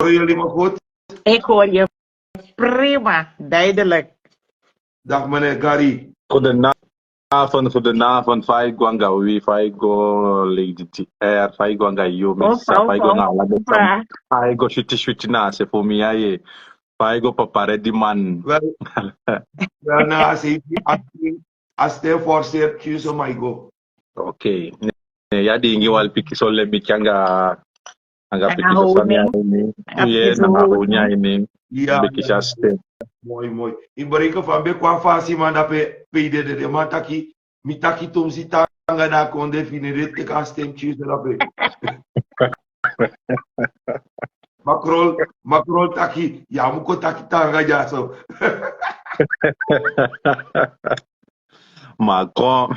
Horen jullie me goed? Ik hoor je prima, duidelijk. Dag meneer Gary. Goedenavond, Fai Gwangawi, Fai Go Lady Ir, Fai Gwanga Yumi, Fai Go Nala, Fai Go Shuti Nase for me, Fai Go Papa Redman. Well, na as they force choose on my go. Okay. Ya dingi wal piki sole mi anga piki so sanya ini. Yes, nangahunya ini. Ja, Biki shaste. mooi. In bereken van be kwa fasi man dat pe de man taki mi taki tom si tanga da kon definire te ka stem choose dat pe. Makrol taki ya muko taki tanga ja so. Macron,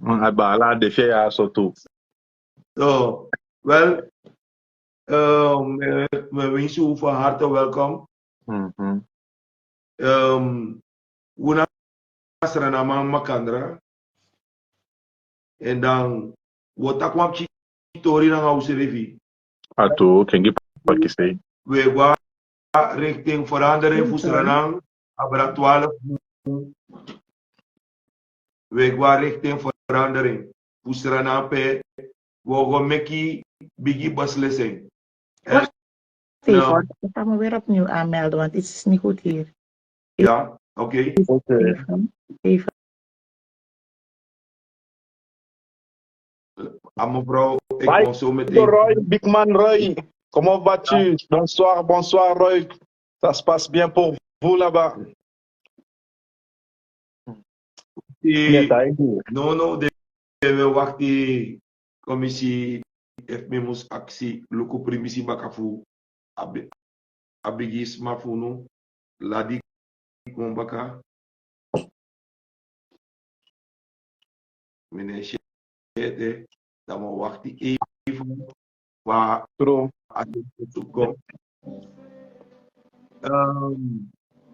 abala de fe ya sotu. So, well, we wensen u van harte welkom. Una Sranama Makandra. En dan wota kwam chitori na ngause revi. Atu, kengi pakisei. We gwa richting verandering voor Suriname. Abra 12. We gwa richting verandering voor Suriname pe. We gaan meki bigi baslessing. Wacht even, ik ga me weer opnieuw aanmelden, want het is niet goed hier. Ja, oké. Even. Mevrouw, ik kom zo meteen. Roy, Big Man Roy, comment vas-tu? Bonsoir Roy. Ça se passe bien pour vous là-bas? No, we wachten. Commissie heeft me actie. Loko primisi bakafu. Abigis mafuno. Ladie Ir Meneer Shete. Dan we wachten even. Waar het toekomt.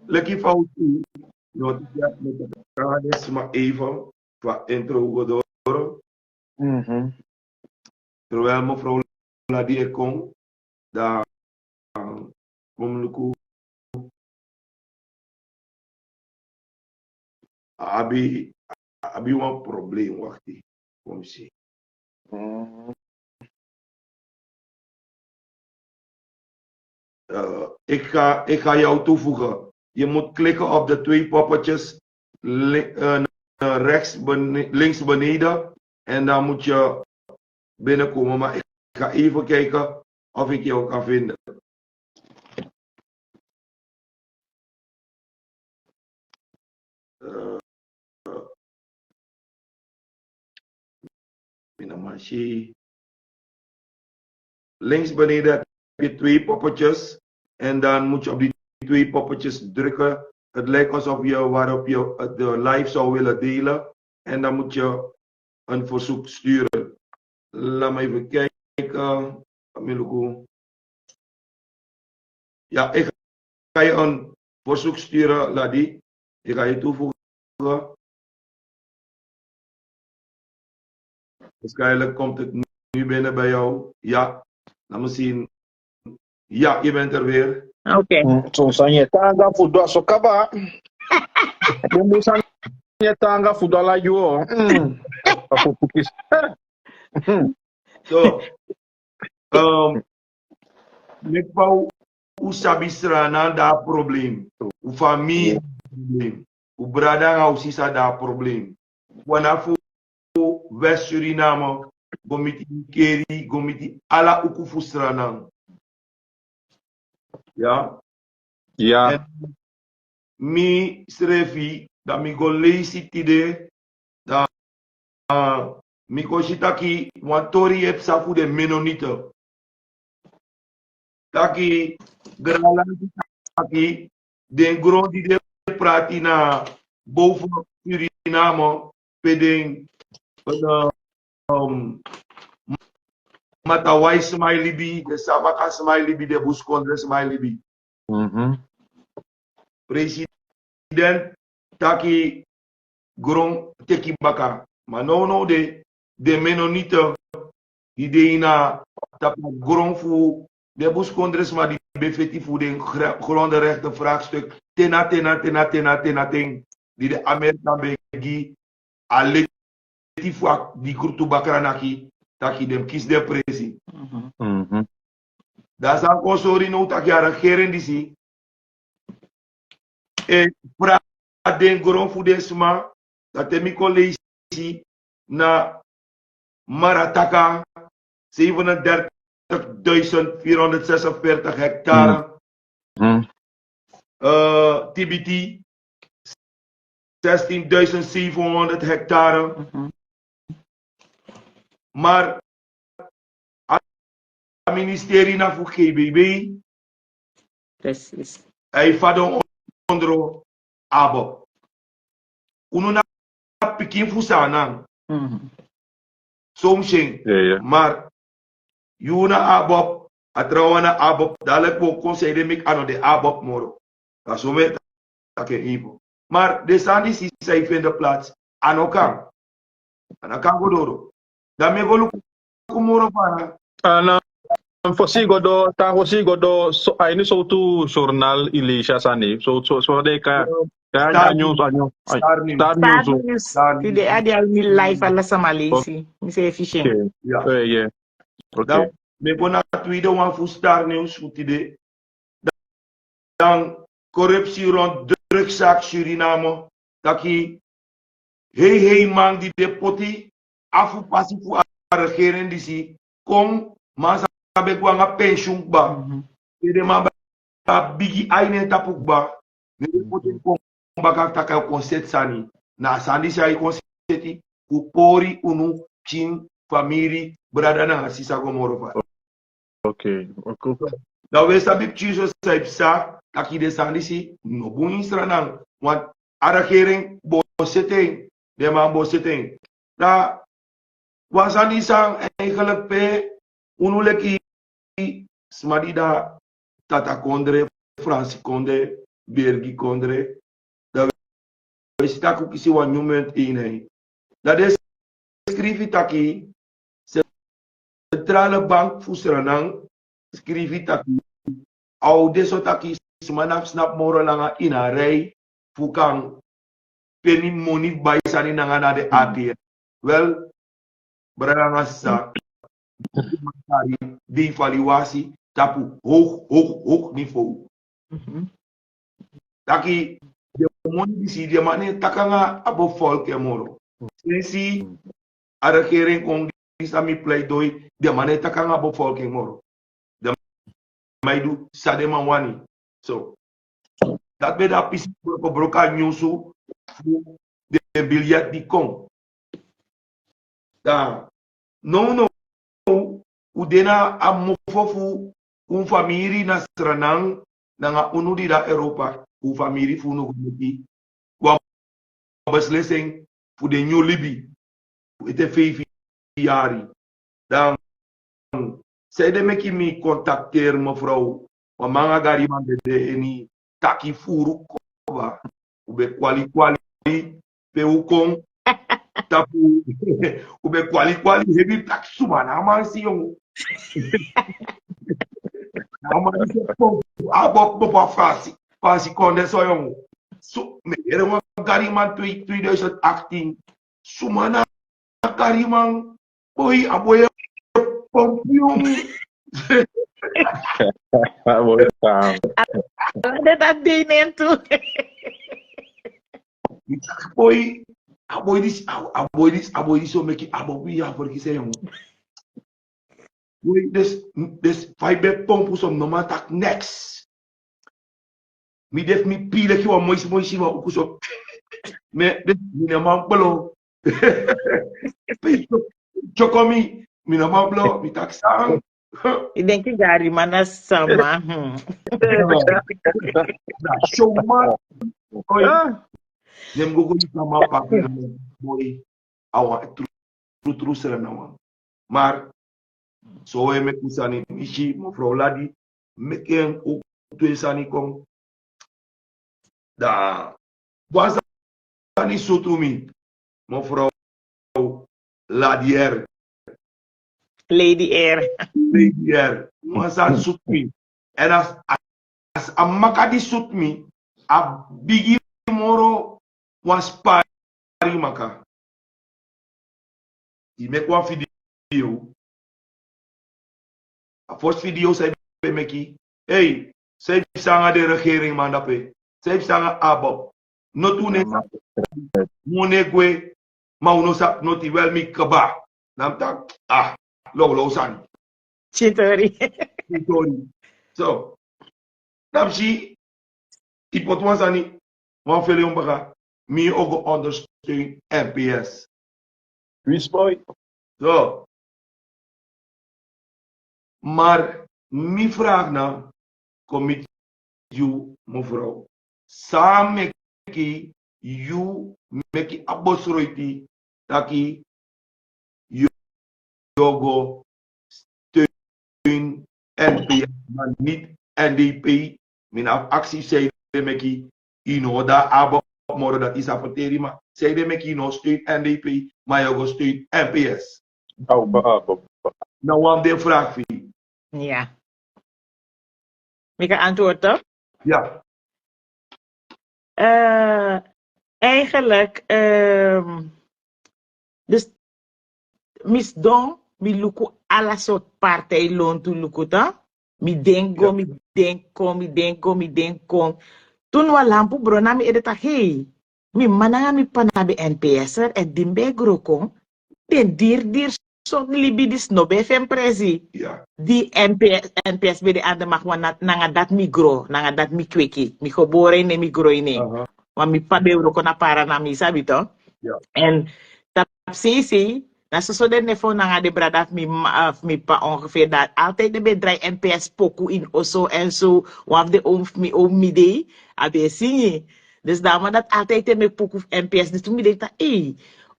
Lucky fouten. Notificaties maar even. Qua intro door. Terwijl mevrouw Ladie Ir komt, daar kom ik abi een probleem, wacht even, kom zien. Ik ga jou toevoegen. Je moet klikken op de twee poppetjes links beneden en dan moet je binnenkomen, maar ik ga even kijken of ik jou kan vinden. Links beneden heb je twee poppetjes en dan moet je op die twee poppetjes drukken. Het lijkt alsof je waarop je de live zou willen delen en dan moet je een verzoek sturen. Laat me even kijken. Ja, ik ga je een verzoek sturen, Ladie. Ik ga je toevoegen. Waarschijnlijk komt het nu binnen bij jou. Ja, laat me zien. Ja, je bent er weer. Oké. Zo zijn je tanga voetbal zo kaba. Je moet je tanga voetbal la jo. So, ik wou usabi strana da probleem. U familie probleem. U brada ngausisa da probleem. Wanafu West Suriname, gomiti keri, gomiti ala ukufu strana. Ja? Ja. En mi srefi, da mi go lazy tide, da mi ko shitaki, wantori ep safu de Mennonite. Taki, gralanti taki, den grondi de prati na boven Suriname, pedeng, Matawai Smiley B, de Sabaka Smiley B, de Buskondre Smiley B. President Taki Gron Teki Baka. Maar no de Mennonite die na tapa Gron fu De bus kondres maar die befeti voeding, grondenrechten vraagstuk, tena, ting, die de Amerika begi, aleti fuak, die kurtu bakranaki, taki dem kies de presi. Dat is ook sorry no taki a regering die si, pra den gron voedesma, dat de mi college na Marataka, 37.446 hectare. TBT 16.700 hectare. Maar het ministerie na voor GBB, Precies. hij vado onder abo. Uno na pikin fusana. Soms maar Yuna abo, atrawana abo, dadelijk po conseil de ano de abo moro. Dat zo met dat even. Maar de sandi si zij vinden plaats aan elkaar. Aan elkaar godoro. Daarmee go moro para. Ana fosigo do ta fosigo do so ini so tu journal Ilisha sani so de ka news Star News. Today adi al mi life ala sa Malaysia. Mi say efficient. Yeah. Okay. Dan me go na tweede one voor Star News voor today. Dan corruptie rond drugszaak Suriname. Dat je hey man die de poti afu passie voor de regering die si kom maar sabe kwa nga pensioen ba. De ma ba bigi aine tapuk ba. Ne de poti kom baka taka concept sani. Na sandi sai concept ku pori unu chin family brada na sisa gomoro fa. Okay. Nou, we sabi chiso sa ipsa, taki de sandi si, no buin stranang, want a regering bosetting, de man bosetting. Da, wasandi sang eigenlijk pe, unuleki, smadida, tata kondre, Fransi konde, Bergi kondre, da we sitaku kisi wan nument in. Da de skrivi taki, Centrale Bank Fusranang, skrivi taki, au deso taki snap moro langa ina rei fukang peni money by sani nanga na de ATM. Well, beranga sa di evaluasi tapu hoog niveau. Taki de money disi de mane takanga abo volk moro. Sensi a regering kong disami play doi de mane takanga abo volk moro. Maidu sadema wani. So dat be da pisi ko broka nyusu de biljet di kom. Da no u dena a mofofu un famiri na stranang na unu di da Europa u famiri fu no gumiti wa beslissing fu de new libi ete 5 jari. Dan zij de meki mi contacteer mevrouw wa manga gari man de eni taki furu koba ube kwali pe ukong tapu ube kwali hebi tak suma na man si yung na man si abok bopa fasi konde so yung so me ere wa gari man 2018 suma na gari man boy aboy pompion. Ada tadi nentu. Boy, aboy this so make it aboy ya for kise yung. Boy, this fiber pomp some no matter next. Mi def mi pile ki wa moisi wa ukuso. Me this mi na mamblo. Chokomi mi na mamblo mi taksang. Ik denk ik gari mana sama. Show man. Dem go sama papi boy. Awa true sera na wan. Maar so we me kusani mishi mevrouw Ladie meken ook twee sani kom. Da was ani so to me mevrouw Ladie Ir Ladie Ir. Ladie Ir. Once I suit me. En as a makadi suit me, a bigi moro was pari maka. He make one video. A first video say meki. Hey, say sanga de regering man dape. Say sanga abo. No tune monegwe ma uno sap noti wel mi kaba. Nam tak lo san. Chitori. So, Namshi, ipot wan sani, wan fele yon baka, mi ook ondersteun NPS. Wist boy. So, maar mi vraag na, commit you, mevrouw. Samen ki, you, meki abosroiti, taki, yogo, steun NPS, maar niet NDP. Min actie zei meki, da abo moro dat is afoteri, maar zei de meki steun NDP, maar yogo steun NPS. Nou, wat de vraag voor je? Ja. Ik kan antwoorden? Ja. Eigenlijk, dus misdon, mi luku alla soort partij loon tu luku ta. Mi denko, mi denko. Toen wa lampu bro na mi edita hey. Mi mananga mi panabe NPS en dimbe groko. Den dir so libidis no BFM presi. Ja. Die NPS bij de andere mag want nanga dat migro, nanga dat mi kweki. Mi geboren ne migro ine. Want mi pa beuro kona para na mi sabi to. Ja. En tap sisi, na so de nefo nanga de bradat mi pa ongeveer dat altijd de bedrijf NPS poku in oso en zo. Waf de oom mi de, abe singi. Dus daarom dat altijd me poku NPS. Dus toen mi denk dat,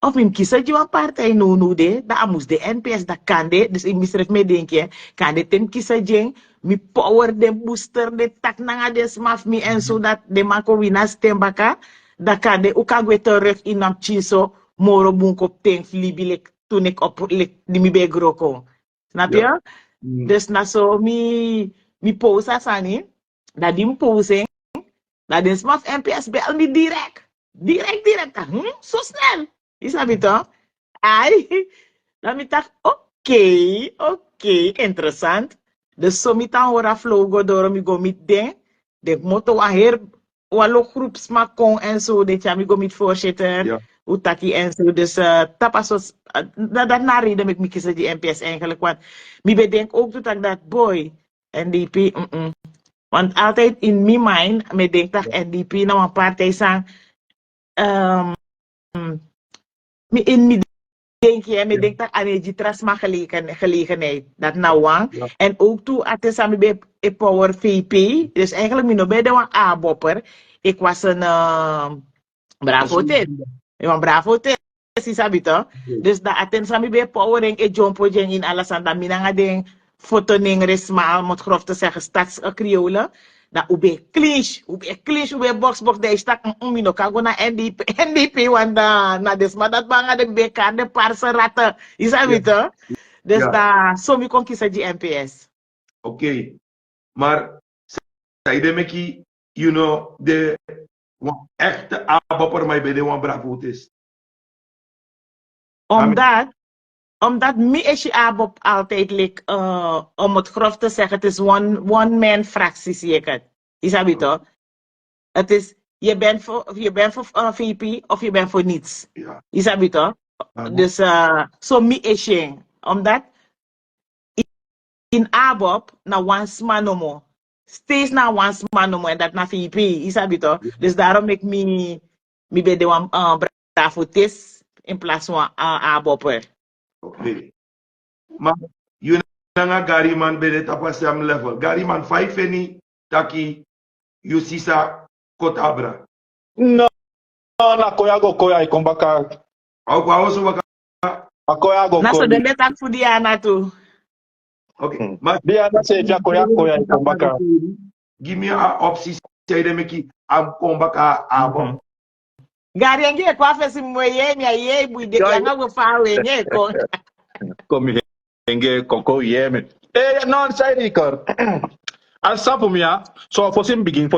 of mim kisa jiwa partij no de, da amus de NPS da kande, dus ik misref me denk je, kande ten kisa jeng, mi power de booster de tak nanga de smaf mi en so dat de mako winas tembaka, da kande ukagwe terug in am chiso, moro bunko ten flibilek toen ik op di mi begroko. Snap je? Ja. Dus na so mi posa sani, da di posing, da de smaf NPS bel mi direct. Direct. So snel. Is dat het toch? Dan mi tak, oké, interessant. Dus zo mi tan ora vlogo door mi go mit den. De moto wa her, walo groepsmakon en zo, de ja mi go mit voorzitter. Ja. Utaki en zo. Dus tapasos, dat na reden met mi kiezen die NPS eigenlijk. Want mi bedenk ook dat boy, NDP, Want altijd in mijn mind, me denk dat NDP nou een partij zijn. Me denk dat energie trasma gelegenheid. Dat nou wang. Ja. En ook toe at is aan bij Power VP. Dus eigenlijk me no bij de wang A-bopper. Ik was een bravo tip. Een bravo tip. Sabi to. Dus dat aten sami bij Power en jumpo in alles aan dat minanga ding foto ning resma moet grof te zeggen stats kriolen. Na ube clinch, ube box de stak mino kago na NDP wanda na desma dat banga de beka de parse ratten. Is dat weten? Dus daar so mi kon kiezen die NPS. Oké. Maar zij de meki, de echte abopper mij bij de wan bravo is. Omdat mi is abop altijd om het grof te zeggen, het is one man fractie zeker. Is dat weten? Het is, je bent voor VP of je bent voor niets. Ja. Is dat weten? Dus zo mi is omdat in abop na one smanomo. Steeds na one smanomo en dat na VP. Is dat weten? Dus daarom ik mi bij de one bravo tis in plaats van abopper. Oké. Maar je nanga Gary man bij de tapasam level. Gary man 5 eni taki you sisa kotabra. No, na koya ikombaka. Ook wou zo baka. Akoya go. Na so de betak voor Diana toe. Oké. Maar Diana se ja koya ikombaka. Give me a optie say de meki am kombaka abo. Gary nge kwa fesi mwe ye mi ye bu de kanga go fa we nge ko. Kom hier. denge koko yeme. Non sai dikor. Al sapu mia, so fosim begin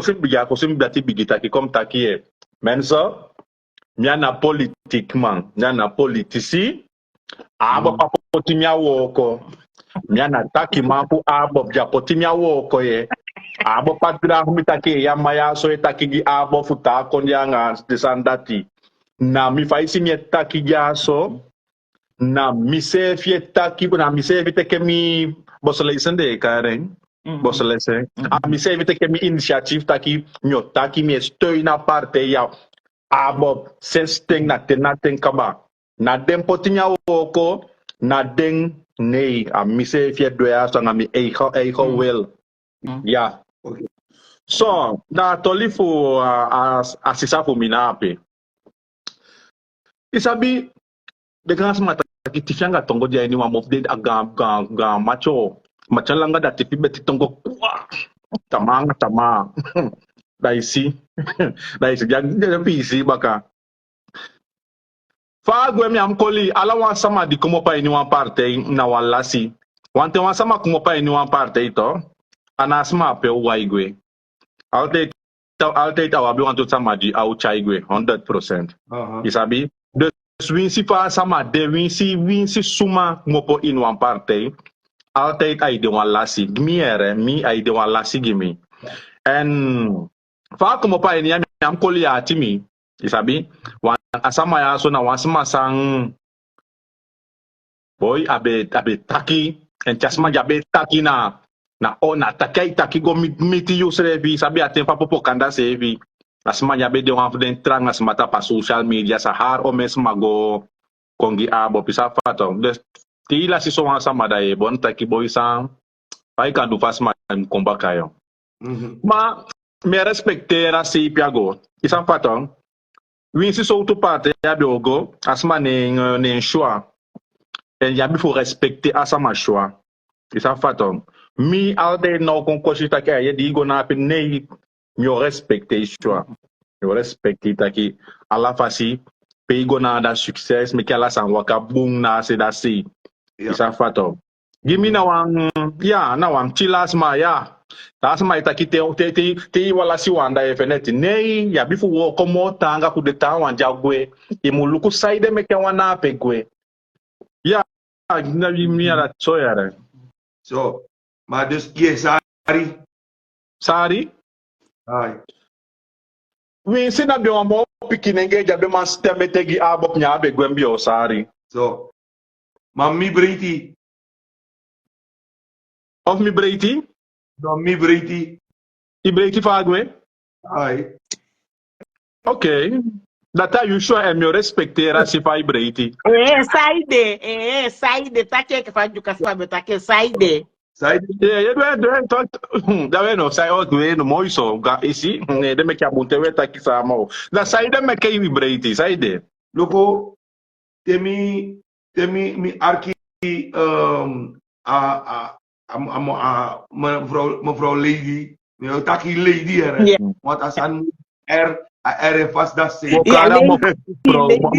dati bigita ki kom taki e. Menso, mia na politik man, mia na politisi, abo papoti mia woko. Mia na taki mampu abo bja poti mia woko ye. Abo patra humitaki ya maya so taki gi abo futa konya nga desandati. Na mi faisi mi taki ya so, na mi se fie taki, na mi se vite ke mi bosole isende karen. Bosole se. Mi se vite ke mi initiatief taki, mi taki mi steun na parte ya. Abo sesteng na ten kaba. Na den potinya woko, na den nee. Mi se fie doya so na mi eiho wel. Ja. Okay. So, na tolifu asisa fu minape. Isabi, de grâce mata ki tifyanga tongo dia ni wa mofde ga macho machalanga da tipi beti tongo kwa tama da isi ya pisi baka fa gwe mi amkoli ala wa sama di komo pa ni wa parte na walasi wante wa sama komo pa ni wa parte ito anasma pe wa igwe alte awabi wanto sama di au chaigwe 100%. Isabi winsi fa sama de winsi suma mopo in wan parte altijd ay de wan lasi gmiere mi ay de wan lasi gimi en fa como pa in yami am koli atimi isabi wan asama ya so na wan sama sang boy abe taki en chasma jabe taki na taki go miti yusrevi sabi aten pa popo kanda sevi asma jabe de wan den trang asmata pa social media sa har o mes mago kongi abo pisa fato des tila si so sama da e bon taki boy sang pai kan du fas ma komba kayo ma me respectera si piago isa fato win si so tu parte ya biogo asma ne choix en ya bi faut respecter asama choix isa fato mi alde no kon koshita ka ye di go na pe ne mi respecter choix mi respecter taki ala fasi pe go na da success me kala san waka bung na se da si isa fato gimi na wan chilas ma ya tas ma itaki te wala si wanda e feneti nei ya bifu wo komo tanga ku de tawan jagwe e muluku saide me ke wana pe gwe ya na mi ala soyare so maar dus je sari ai wi sina bi o mo pikinenge jabe man stemete gi abop nya be gwembi o sari so mammi breiti of mi breiti no mi breiti i breiti fagwe ai okay data you sure e mi respectera si fa i breiti saide take ke faju kasaba take saide sai ye da bueno sai o due no moiso ga isi de me kia bunte weta ki sa mo da sai de me ke vibrate sai de loko temi mi arki mevrouw Ladie taki Ladie Ir want asan er vast dat se cara mo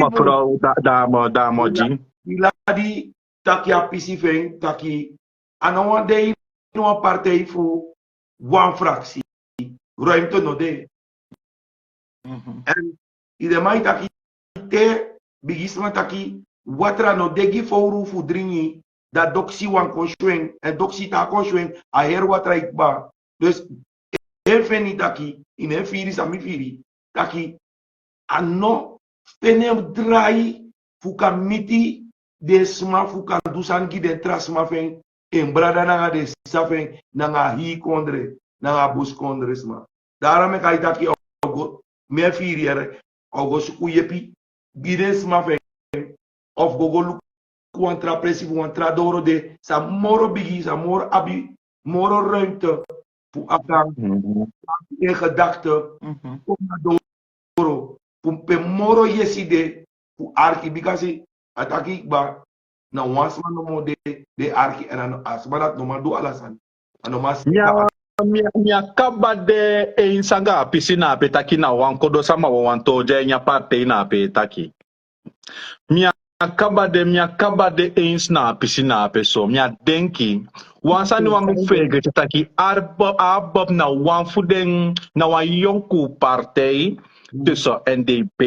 pro da mo ji Ladie taki apisi ven taki anawa de no parte fu one fraksi ruimte no de en idemai taki te bigisma taki watra no degi fouru fu dringi da doxi wan konshwen en doxi ta konshwen a her watra ikba dus efeni taki in efiri sami firi taki ano penem drai fu miti de sma fu kan dusan gi de trasma fen en brada na de safen na hi kondre na bus kondre sma dara me kai taki ogo me firi ere ogo su yepi gides ma fen of gogo contra presi contra doro de sa moro bigi sa moro abi moro ruimte voor afgang in gedachten om naar doro voor pe moro yeside voor arki because ataki ba na wasma no mo de arki en asma dat no ma do alasan ano mas mi akaba de insanga pisina pe taki na wan kodo sama wanto je nya parte na pe taki mi acaba de eens na piscina peso. Minha denki. Wansa ni wan fege taki arbab na wan fuden na wan yonku partij tussen NDP,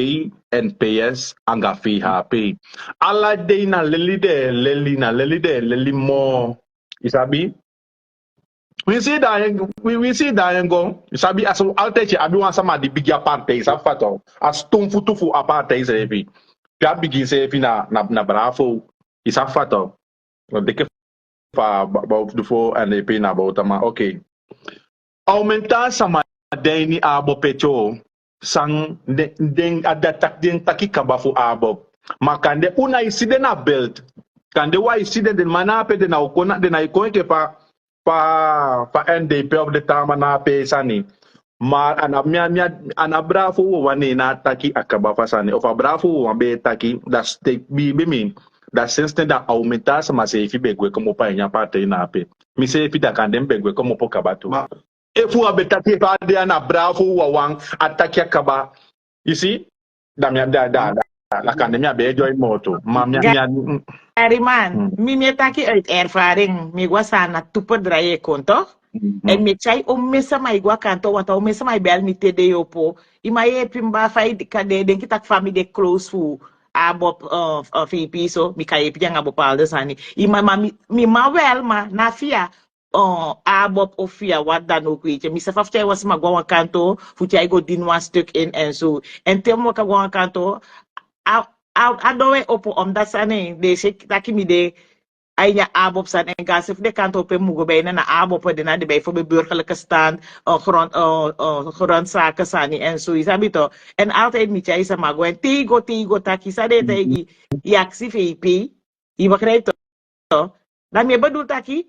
NPS en GAFI-HP. Alla de na leli mo. Isabi? We see that and go. Isabi as altijd abi wan sama di bigya partij sa fato. As tumfutufu apartheid sevi. Já begin sevi na bravo. Isa fato. Dikke fa do fo NDP na bota ma okay. Aumentar sama deni abo pecho sang den adatak den taki kabafu abo. Makande una iside na belt. Kande wa iside den manape den na ukona den na ikone ke pa NDP of the tama na pe sani. Maar ana bravo wane na taki akabafa sani. Of a bravo wane taki dat steek bi dat sinds dat aumentar sama se ifi begwe como pa nya parte na pe. Mi se ifi da kandem begwe como po kabatu. Efu abetaki fa de ana bravo wawang ataki akaba. You see? Da kandem ya be joy moto. Ariman, mi taki uit ervaring, mi gwa sana tupo draye konto. En mi chai o mesa mai gwa kanto wanta o mesa mai bel mi te de yopo. Ima ye pimba fai kade den kitak fami de close fu abop VP so mi kaye pijang abop alde sani. Ima mi ma wel ma na fia abop of fia wat dan ook weet je. Mi sefaf chai was ma gwa kanto fu chai go din one stuk in en so. En temo ka gwa kanto adowe opo omdat sane de shek taki mi de aynya abop san en gas if de kanto pe mugo bij na abop de na de bij voor de burgerlijke stand grondzaken sani en zo is abito en altijd met jij sa mago en tigo taki sa de tegi yaksi VP je begrijpt toch dan me bedoel taki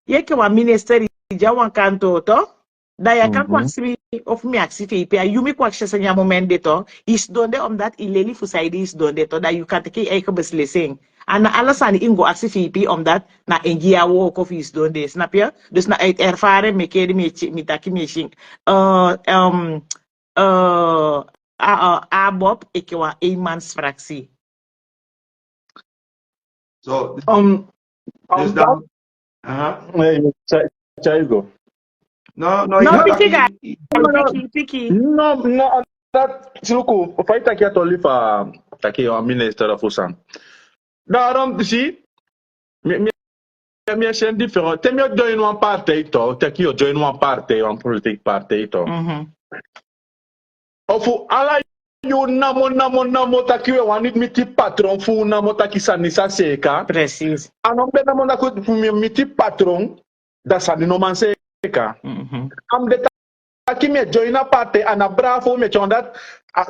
je ke wa minister ja wan kanto to da ya kan kwaksi of mi aksi VP you mi kwaksi sa nya moment de to is donde omdat ileli fusaidi is donde to da you kan take eigen beslissing. En alles aan ingo actie VP omdat na engia wo of is donde, snap je? Dus na uit ervaring me kede me taki me shing. Abob ik wa eenmansfractie. So Dus dan nee, go. No, Piki. No, dat siluku. Fai taki atolifa taki o minister of Usan. Daarom zie mi zijn different. Tem je join one party to, taki je join one party, one politiek party to. Of ala you namo taki we wanit miti patron fu namo taki sanisa seka. Precies. Anom be namo nako miti patron da sani no man seka. Am de taki me join a party ana bravo me chondat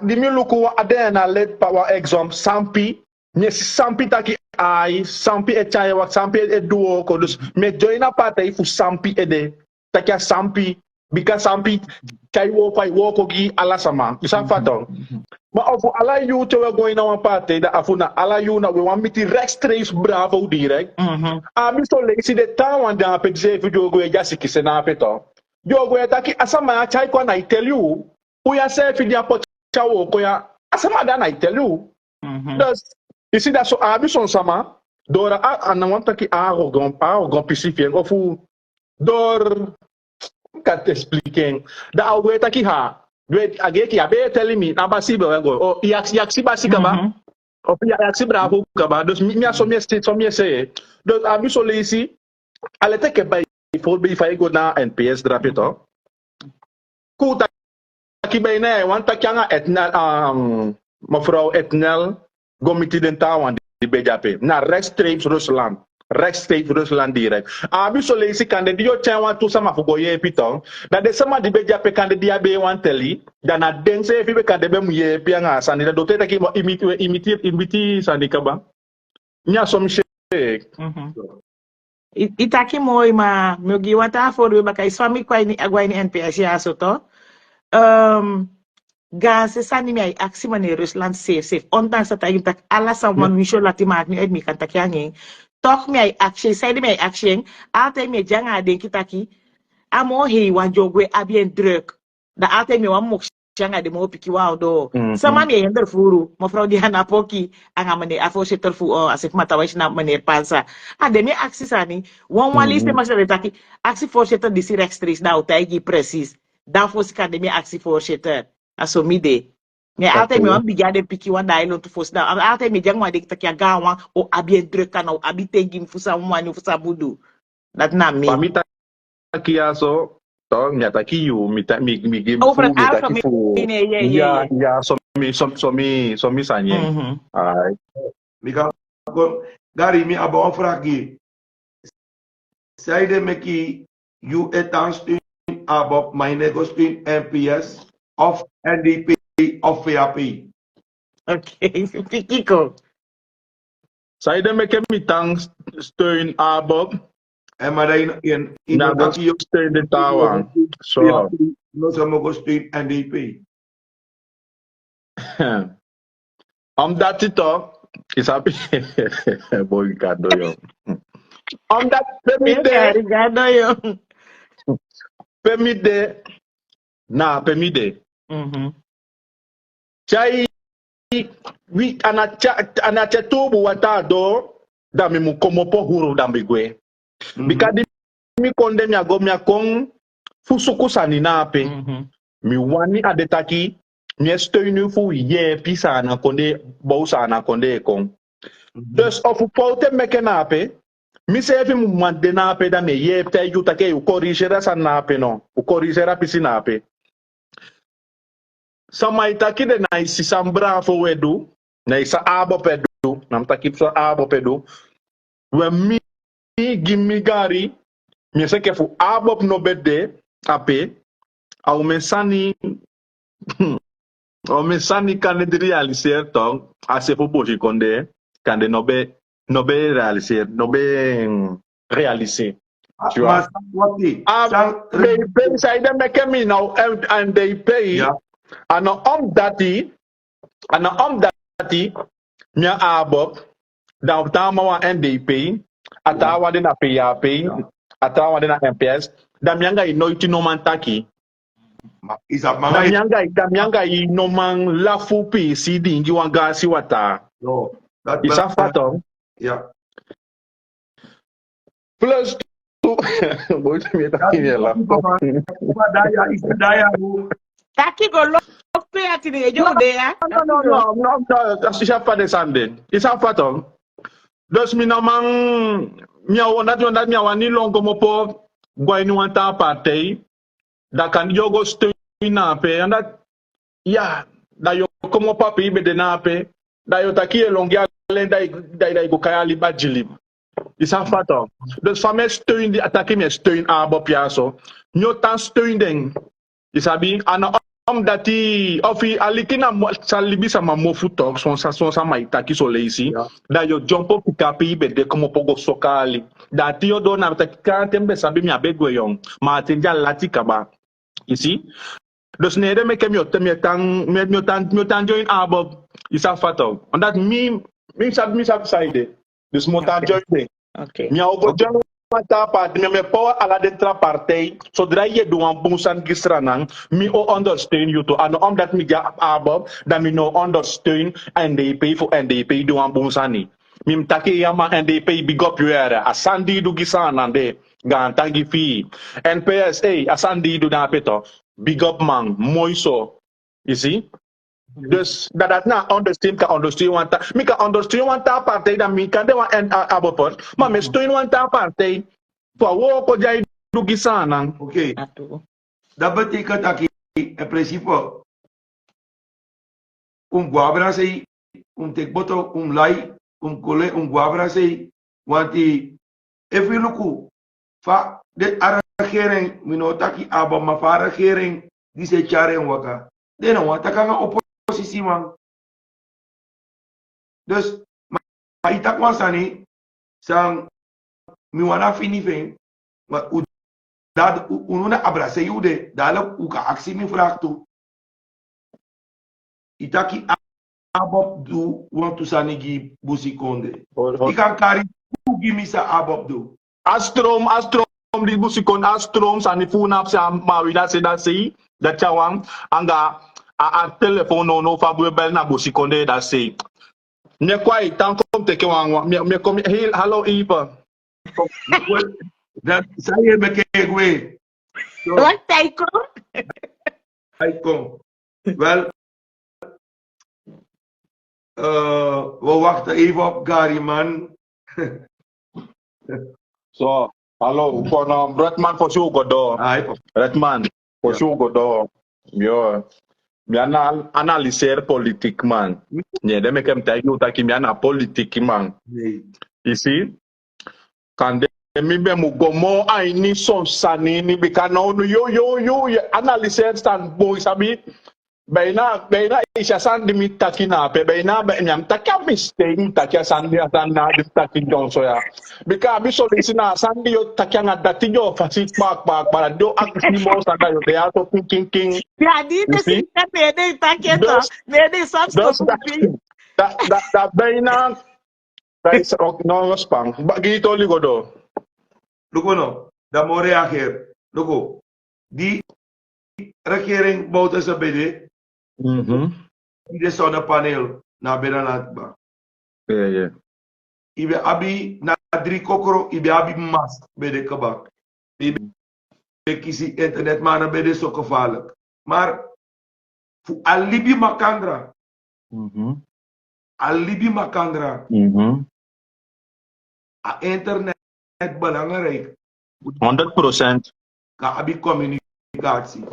di mi luku ade na let power exam sampi. Me sampi taki ai sampi e chai wak sampi e duo ko dus me joina party fu sampi e de taki sampi bika sampi chai wo pai wo ko gi ala sama isa fato ma afu ala you to we going on party da afu na ala you na we want me restraight bravo direct mi so lazy de time one da pe je fu jogo e jasi ki sena peto jogo e taki asama chai ko na I tell you we are say fi dia po chawo ko ya asama da na I tell you you see that so ambition sama door aan want taki arrogant pacific of door kan te expliquer da alwe taki ha weet ageki abe telling me na basi be go o yaksi basi kaba o yaksi bravo kaba dus mi so mi say dus ambition lazy ale take by for be fay go na NPS drapito ku taki by na want taki nga etnal mevrouw etnal Gomiti den tawan di BJP na rechtstreeks Rusland direct. Abi so leisi kande di yo chen wan tu sama fugo ye pitong da de sama di BJP kande di abe wan teli da na dense fi be kande be mu ye pi nga sani da dote taki mo imiti sani kaba nya som shek Itaki moy ma mogi wata for we baka iswami kwa ni agwa ni NPS ya so to Gase sani mi ay aksi mane Rusland safe. Ondanks dat ay tak ala sa man wisho lati maak mi ay mi kan takyangin. Tok mi ay action, side mi ay action. Altijd mi janga den kitaki. Amo hey wan jogwe abien druk. Da altijd mi wan mok Changa de mo piki wao do. Sama mi yender furu. Mevrouw Diana Poki. Anga meneer voorzitter voor als ik matawais na meneer Pansa. De mi actie sani. Wan liste maar ze taki. Actie voorzitter die si rechtstreeks nou tijgi precies. Daarvoor kan de mi actie voorzitter. Aso mi de. Me altijd me wan biga de piki wan da ilo tu fos da. Altijd me jang wan dik takia gawan o abien druk kan o abi tegim fusa mwani fusa budu. Dat na mi. Pamita kia so. To nyata kiyu mi game Over fu mi alpha taki fu. Ya so mi sanye. Ai. Mika Gary mi aba een vraag geven. Zij de meki you etanstuin abop mijn negostuin NPS of NDP of VAP. Okay, Pikiko. Zij de meke mi tang steun abob. En maar in Na go steun de tawang. So. No sa mo stuin NDP. Omdat het toch is happy. Boy kado yo. Omdat Obrigado, yo. Pemide chai wi anacha tubu watado da mi mu komo po huru da migwe bikadi mi konde mi ago mi akong fusuku sani na ape mi wani adetaki mi steunu fu ye pisa na konde bousa na konde kon dus of pote meke na ape mi se fi mu mande na ape da me ye te yuta ke u corrigera sa na ape no u corrigera pisi na ape sama itaki de na isi sambra fo wedu na isa abo pedu nam takip so abo pedu we mi gimmi gari mi se ke fu abo no bede ape au mesani kan de realiser tong ase fo boji konde kan de nobe realiser nobe réaliser tu vois they pay say them make me now and they pay ana dati mia abok da tama wa NDP atawa de na PAP atawa de na NPS da mianga inoiti no mantaki da mianga no man lafupi CD ingi wanga si wata no that isa fato plus boy me taki la daya is daya Taki go lope ati de jo de ya. No, isa pa de sande isa fato dus mi na man mi awona mi awani longo mopo gwa ni wanta partei da kan yogo steun na pe anda ya da yo como papi be de na pe da yo taki elongia da go kaya liba jilib isa fato dus fa me steun di ataki me steun abo piaso nyo tan steun den isabi ana dati ofi alikina salibi sama mofu talk son sa maitaki so leisi da yo jumpo pikapi be de como pogo sokali da tio do na takika tembe sabi mi abegwe yon ma tinja latika ba isi dus nede me kem yo tan join abo isa fato on that mi sab side dus mota join okay mi ogo join mata part me power ala dentra partij zodra je doan bunsan gisranang mi o understeun you to and dat mi ga abo dan mi no understeun NDP for NDP doan bunsani mi mtaki yama NDP big up you era asandi du gisana de gantangi fi NPS asandi du na peto big up man moiso you see dus dat na understand ka understand wanta mi ka understand wanta partij dan mi kan de wan abo pot maar me steun wanta partij voor wo ko jai dugi sana okay dat betekent dat in principe guabra sei tekboto lai kole guabra sei wanti efiluku fa de ara regering minotaki aba ma fa regering di se charen waka de no wata kanga oppositie man dus ma itak wasani sang mi wana fini fen ma dat ununa abrase yude dala uka aksi mi fraktu itaki abob du want to sanigi busikonde ikan kari gimi sa abob du astrom di busikon astrom sani funap sa mawina seda sei da chawang anga a telefoon no fa bu bel na busi konde da say. Me kwai tan kom te ke wan me kom hello Eva. Dat saya bekijk we. Wat Taiko? Hij komt. Wel, we wachten even op Gary, man. So, hello, for Redman for sure go do. Redman for sure go do. Yo, mi analyser politik man. Nie, de me kem ta yo ta ki mi ana politik man. Nee. Isi, kan de mi be mu go mo ai ni son sani ni bi kan no yo analyser stand boy sabi. Baina isya san di mi takina pe baina ba nyam takya mistake takya san di asan na di takin jonso ya. Bika mi so lisina san di yo takya nga dati yo fasit pak para do aksi mo san da yo de ato king. Ja, die You is see? in de pakketten. Dus Nee, substop. da baina da is ook no spang. Bagito ligo do. Luko no, dat moet reageren. Luko, die regering bouwt eens een BD. Die zonnepaneel naar binnen laat ba. Yeah. Ibe abi na 3 kokoro, ibe abi mas bij de kabak. Ibe kisi internet maar na BD zo gevaarlijk. Maar voor alibi makandra. Alibi makandra. A internet belangrijk. 100%. Ka abi communicatie.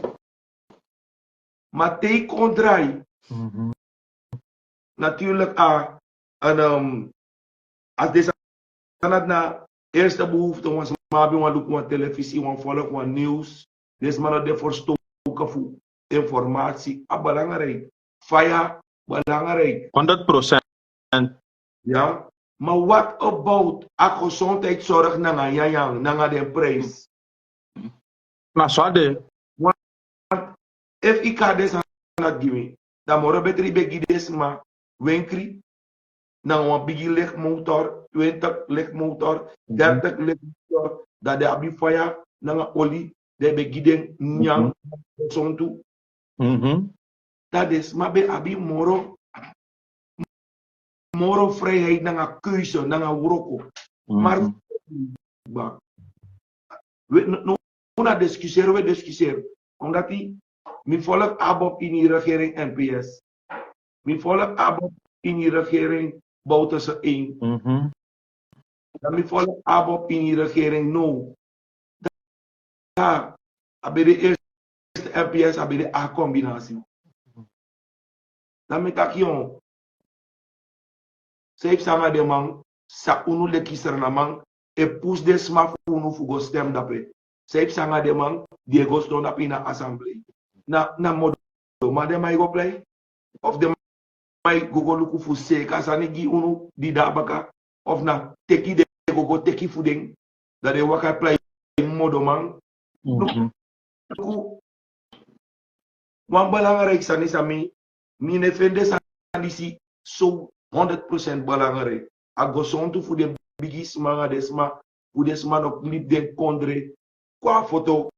Maar te kondraai. Natuurlijk als deze na eerste behoefte was maar bij look op televisie, wan volg wan nieuws. Deze man de verstoken voor informatie, belangrijk. Faya belangrijk. 100%. Ja, maar what about a gezondheidszorg na yang na de prijs? Na swade. Want if ik had deze not give me, dan moet beter be gides ma wenkri. Na een bigi lichtmotor, 20 lichtmotor, 30 lichtmotor, dat de abi fire, na een olie, de be giden nyang, zontu. Dat is, maar be abi moro vrijheid, na een keuze, na een woroko. Maar, we discussiëren, omdat die, mi volk abop in die regering NPS, mi volk abop in die regering Bouterse 1. Dan mi volk abop in die regering no. Daar heb de eerste NPS, heb de A-combinatie. Dan mi tak yon. Seif sanga de man, sa unu le kiser na man, e pus de sma unu fugo stem dape. Seif sanga de man, Diego stond up in a assembly. Na modo, ma de may go play? Of de may go luku fu se, kasani gi unu di dabaka? Of na teki de go teki fuding, dat de waka play modo man. Luku, wan belangrijk sani sami, mi ne fende sani si so 100% belangrijk. A gosontu fu de bigis manga desma, fu desma no clip de kondre, kwa foto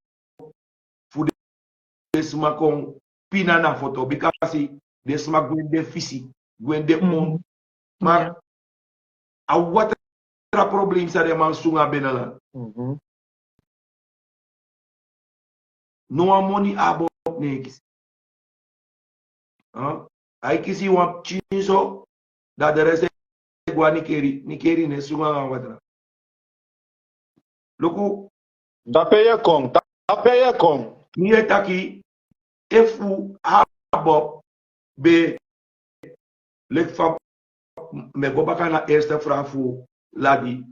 fu desma kon pina na foto, because desma gwende fisi, gwende on. Maar a wat probleem sa de man sunga benala. No money abo nekis. Ai kisi wan chinso dat de rest gwa nikeri ne sunga nga watra. Loku Da peye kom. mi taki efu abo be lek fam me go baka na eerste vraag voor Ladie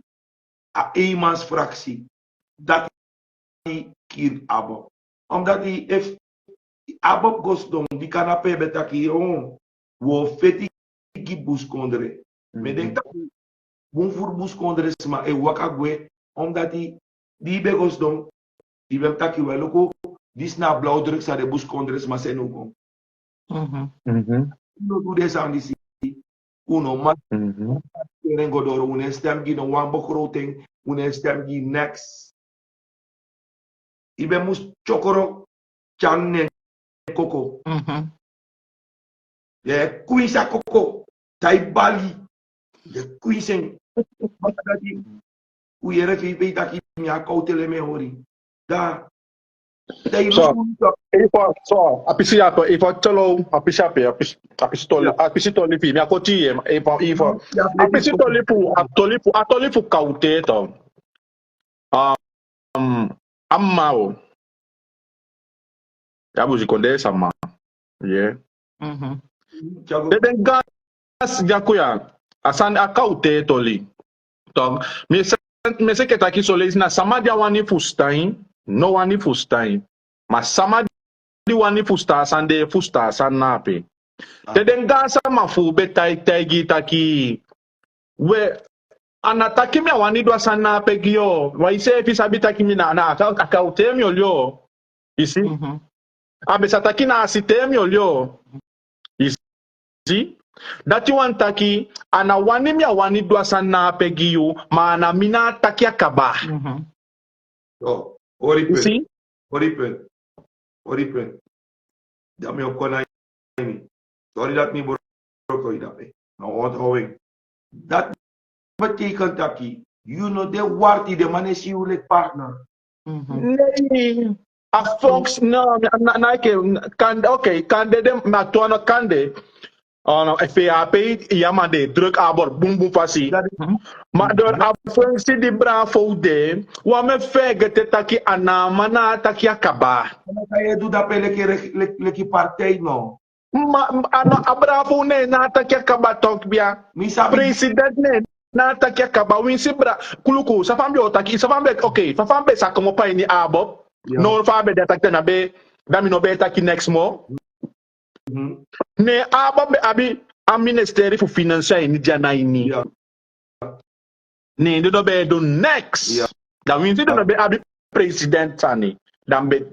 a eenmans fractie dat die kier abo. Omdat die if abo goes don die kan ape betaki on wo feti ki bus kondre. Me denk dat bon voor bus kondre sma e waka gwe omdat die begos don die bem taki wel ook dis na blauwdruk sa de bus kondre sma se no kom. No do des aan die uno mas godoro une stem gi no wan begroting une stem gi next ibe mus chokoro chan ne koko Ya kuisa koko. Tai Bali. Ya kuisen. Matagati. Uyere fipe taki miya kautele me hori. Da. Da So, ilusun. apisi ato, ifo cholo, apisi ape, apisi toli fi, mi akoti ifo, apisi toli fu kaute to. Amma ya buji konde sama. Yeah. Den gas jakuya, asan akaute toli. Tom, me se ketaki solis na sama dia wani fustain, no wani fustain. Mas sama di wani fusta sande fusta san nape. Te den gasa mafu betai tegi taki we anataki mi wani do san nape gyo. Wa ise fi sabita kimi na akaute mi olyo. Isi? Abe sataki na asite mi olyo. Isi? Dati wan taki ana wani mi wani do san nape gyo mana mina taki akaba. Oh, horrible. Isi? Horrible. Dami okona ini. Sorry dat ni boroko idape. Nou onthouwing. Dat betekent dat you know de warti de manesi ulik partner. Nee. A Fox no na kande okay kande dem na tono kande ono FAP yama de druk abor bum bum fasi ma door a Fox di Bravo de wa me fege te taki anama na taki akaba Kaya do da pele leki partij no. ma ano Bravo ne na taki akaba tok bia president ne na taki akaba win si bra kuluku sa fambe otaki sa fambe okay fa fambe sa como pa ni abob. Yeah. No fabe de takte na be dami no be taki next mo. Ne aba be abi a ministeri fu finansa ni jana ini. Yeah. Ne do be do next. Yeah. Da win do be abi president tani. Dan be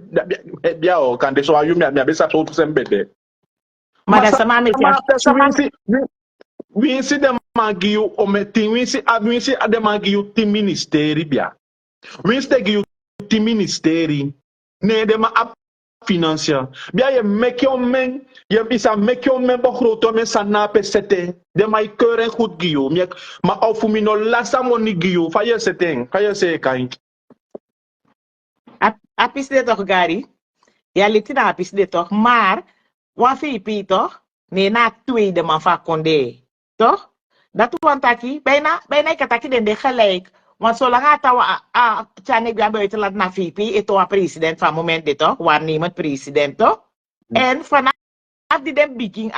bia o kan de so ayu mi be sa so sembe de. Mada sama me win si de magiu o meti win si ade magiu ti ministeri bia. Win si de giu ti ministeri. Nee, de ma financiën. Bia je mek je men, je bisa mek je men begroten men sana pesete. De ma keur en goed gio. Ma of mi no lasa moni gio. Fa je setting, fa je se kind. Apis de toch Gary? Ja, litina apis de toch, maar wan VP toch? Nee, na tweede man van Condé. Toch? Dat want taki, bijna kataki den de gelijk. Want zolang het Chanek gaan buiten laat naar VP, het was president van moment dit toch? Waarnemend president toch? En vanaf die den begin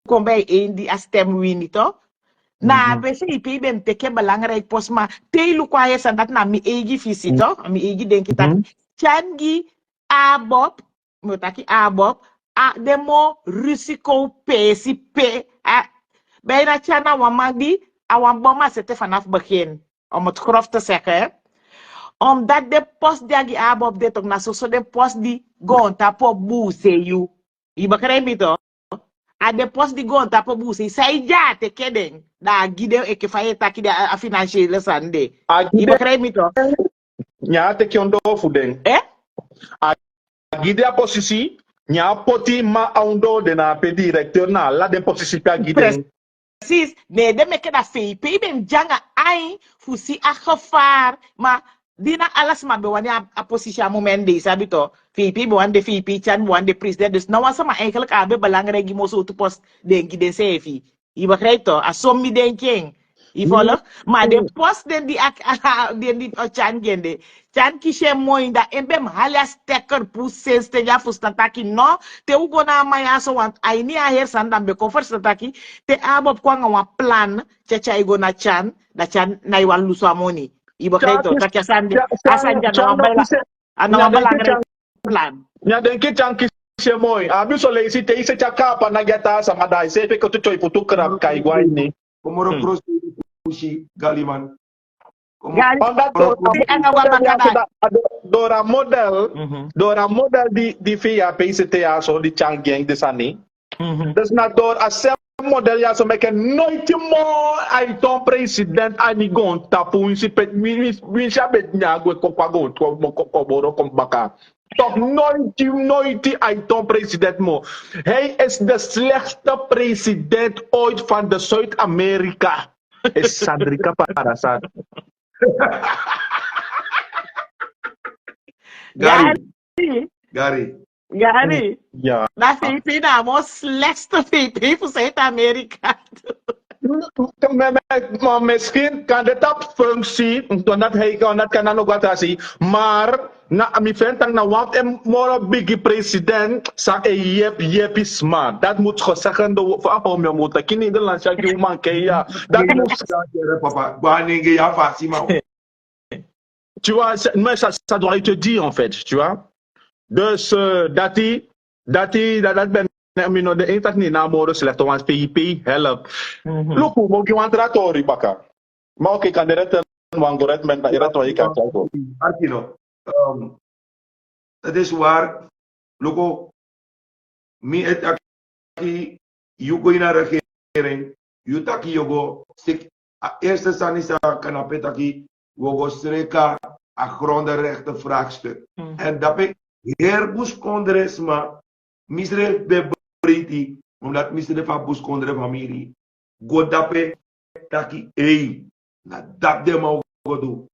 kom bij een die stem win toch? Na VP ben teke belangrijk post maar te lukwaye san dat na mi eigen visie toch? Mi eigen denk ik dat Changi Abob, motaki Abob, de mo risiko PCP, bijna Chana Wamadi, awan bomma zitten vanaf begin. Om het grof te zeggen. Omdat de post die Abob dit ook na zo de post die gewoon tapo boeze you. Je begrijpt het toch? A de post die gewoon tapo boeze. Zij ja te kedeng. Da gide eke faye taki de a financiële sande. Je begrijpt het toch? Ja, te kiondo fuden. A gide a posisi, nya poti ma aundo de na pe directeur na la de posisi pa gide. Precies. Nee, de meke da VP ben janga ai fusi a gevaar. Maar dina alles maar bewan a positie a moment de sabi to. VP bewan de VP chan bewan de president. Dus nou was maar eigenlijk abe belangrijk mo so to post denki den sefi. Je begrijpt toch? A sommi denking. Je volgt? Maar de post den die chan gende. Chan kishe mooi da embem halia stekker pussens te ja fustataki no. Te ugo na maya so want ai ni a her sandan be kofer stataki. Te abob kwa nga wa plan. Chacha igo na chan. Da chan na iwan luso amoni. Je begrijpt toch? Dat je asanja na wa belangrijk plan. Ja, denk ik chan kishe mooi. Abi so le isi te ise chakapa na gata sa madai. Se pe ko tu choi putu krab kai gwai ni. Komoro Pushi Galiman. Dora model di via PCT so di changyeng de sani. Dus na door a model ya so make nooit more ai ton president ani gon tapu si pet mi shabet nya go ko pago ko boro kom baka. Toch nooit Aiton president mo. Hij is de slechtste president ooit van de Zuid-Amerika. Is Sandrika Parasat. Gary, Gary. Gary. Gary. Ja. Na VP na mo slechtste VP voor Zuid-Amerika. Maar misschien kan dit op functie, omdat hij kan nog wat zien, maar na mi ventang na want en moro bigi president sa yep is smart. Dat moet gezegd worden voor afom je moet dat in Nederland zeg je man ja. Dat moet Papa, Guaningue, ya Fatima. tu vois, mais ça doit être dit en fait, tu vois. Dus dat ben de intak ni na moro slecht want PIP help. Look, mo ki want ratori baka. Maar oké, kan direct een algoritme na irato je kan zeggen. Arkino, het is waar. Loco, mi et aki, you go in a regering, you taki yogo, sik, eerste sanisa kanapet aki, wogo streka, a grondenrechten vraagstuk. En dat ik herbus kondres ma, misre be briti, omdat misre van bus kondre familie. Go dape, taki, na dat de ma go do.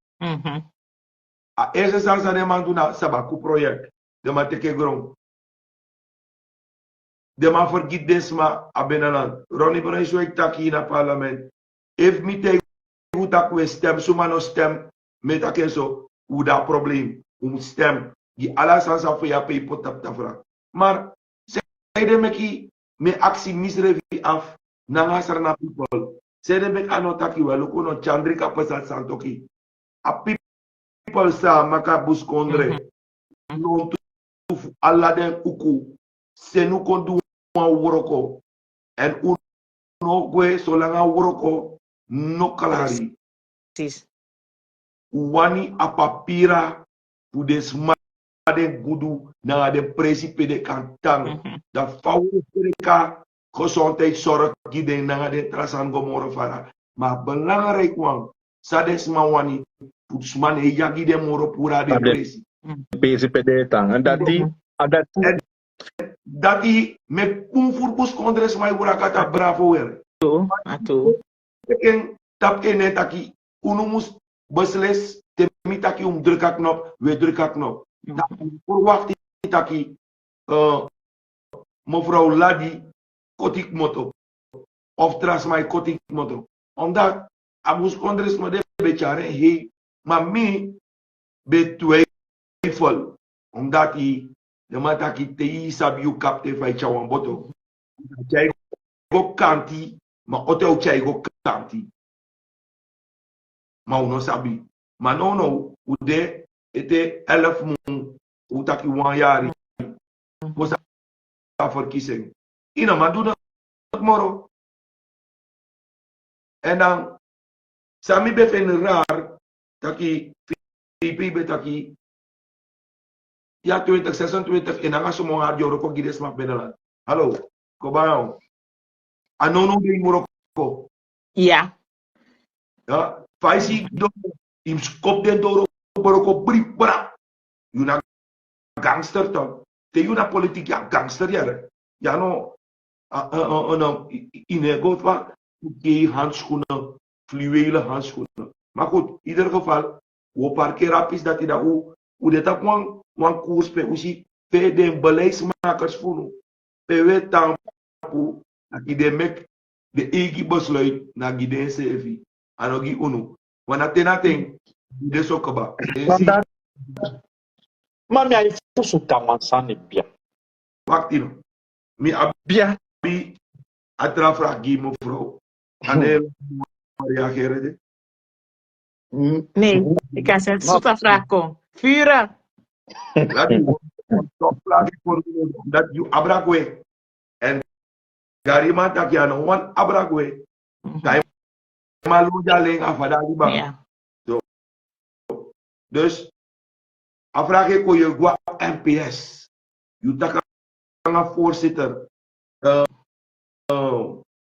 A eerste sansa de man do na sabaku project, de ma teke grond. De man vergiet desma a benaland. Ronnie Brown is ook taki in het parlement. If me te hoe tak we stem, suma no stem, met aken zo, hoe dat probleem, hoe stem, die alles aan sa voor pe pot tap tafra. Maar, zij de meki, me actie misrevi af, nangasar na people. Zij de mek ano taki we, loko no chandrika pesat santoki. A people sa maka bus kondre, non tu alla den uku, se nu kondu woroko en uno gwe solanga woroko no kalari wani apapira pu de smade gudu na de principe de kantang da fawu ka kosonte sorok gide na de trasan gomoro fara ma belangrijk wan sades ma wani pu smane yagi de moro pura de presi principe de tang en dat dat die met kumfurbus kondres mai burakata bravo wer. Atu. Teken tap ene taki unumus besles temi taki druka knop, we druka knop. Voor wacht taki mevrouw Ladie kotik moto of tras mai kotik moto. Omdat abus kondres ma de bechare hey maar mi be twijfel omdat die de mata ki te yi sabi you kapte fai chawan boto. Chai go kanti, ma hotel chai go kanti. Ma uno sabi. Ma no, ude ete 11 mun, utaki 1 jaar. Posa verkiezing. Ina ma doe dat moro. En dan, sami befen raar, taki, VP betaki, ja 2026 en dan gaan ze maar haar Joroko Gides mag binnenland. Hallo, Kobao. Anono de Morocco. Ja. Ja, Faisi do im skop den doro Morocco brik bra. Yuna gangster toch. Te yuna politiek ja gangster ja. Ja no no in het goed van die handschoenen, fluwelen handschoenen. Maar goed, in ieder geval, we parkeren is dat hij dat hoe dit dat wan koers pe usi pe de beleidsmakers voelen. Pe we tampu dat die de mek de egi besluit na gide CV anogi unu. Wana tenating de sokaba. Maar mij heeft zo kamansan niet bien. Wacht in. Mi abi atrafra gi mevrouw. Ane reageren. Nee, ik kan het zoete vraag komen. Vuren. Dat you abrakwe. En Garima takiano wan abrakwe. Kaya malu jaling afada di bang. Ja. Dus afrage ko je gwa NPS. You taka nga voorzitter.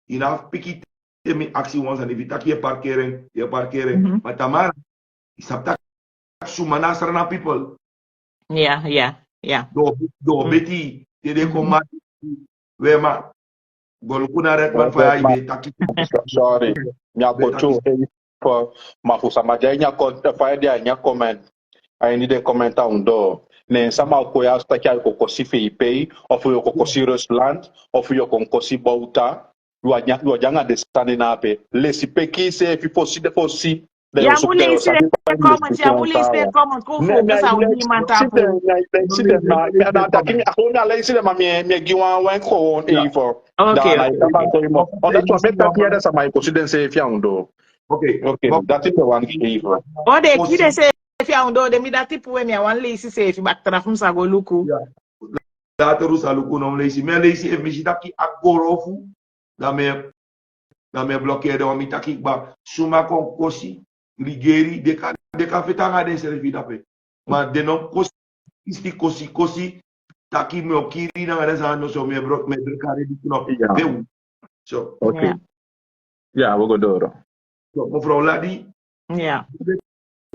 Inaf piki temi actie wans en if tak je parkering. Maar tamar isap tak sumana sarana people. Ja, ja. Yeah. Do beti tede koma wema golukuna Redman Faya Redman, ibe taki sorry. Nya be taki kocho for mafusa maja nya ko fa dia nya comment. I need a comment on do. Ne sama ko ya sta kya ko kosi FIP of yo ko kosi Rusland of yo ko kosi Bauta. Lu janga de stande na pe. Lesi peki se fi fosi de fosi. De yo Ya suk de yo mulei sa se pa ni comment, ya diskusyon mulei ta se ya. comment ko Ne focus me au ile di site matapu. site na me na ta kimi ako na le site ma me giwa wen ko yeah. evil. Da Okay, na okay, itama okay. ko mo. On that one meta kiya sa mai ko siden se fi ando. Okay, Okay, that is the one evil. O de ki kosi de se fi a undo de mi dati pu we mi a wan leisi se fi bak trafum sa go luku. yeah. Later saluku no leisi me leisi e mi taki agorofu da me bloqueer de mi taki ba suma kon kosi rigeri de ka fitanga de servi dape ma de non kosi isti kosi taki me okiri na reza no so me kare di no Yeah. peu so Okay. Yeah. Yeah, we go do. so mevrouw Ladie Yeah.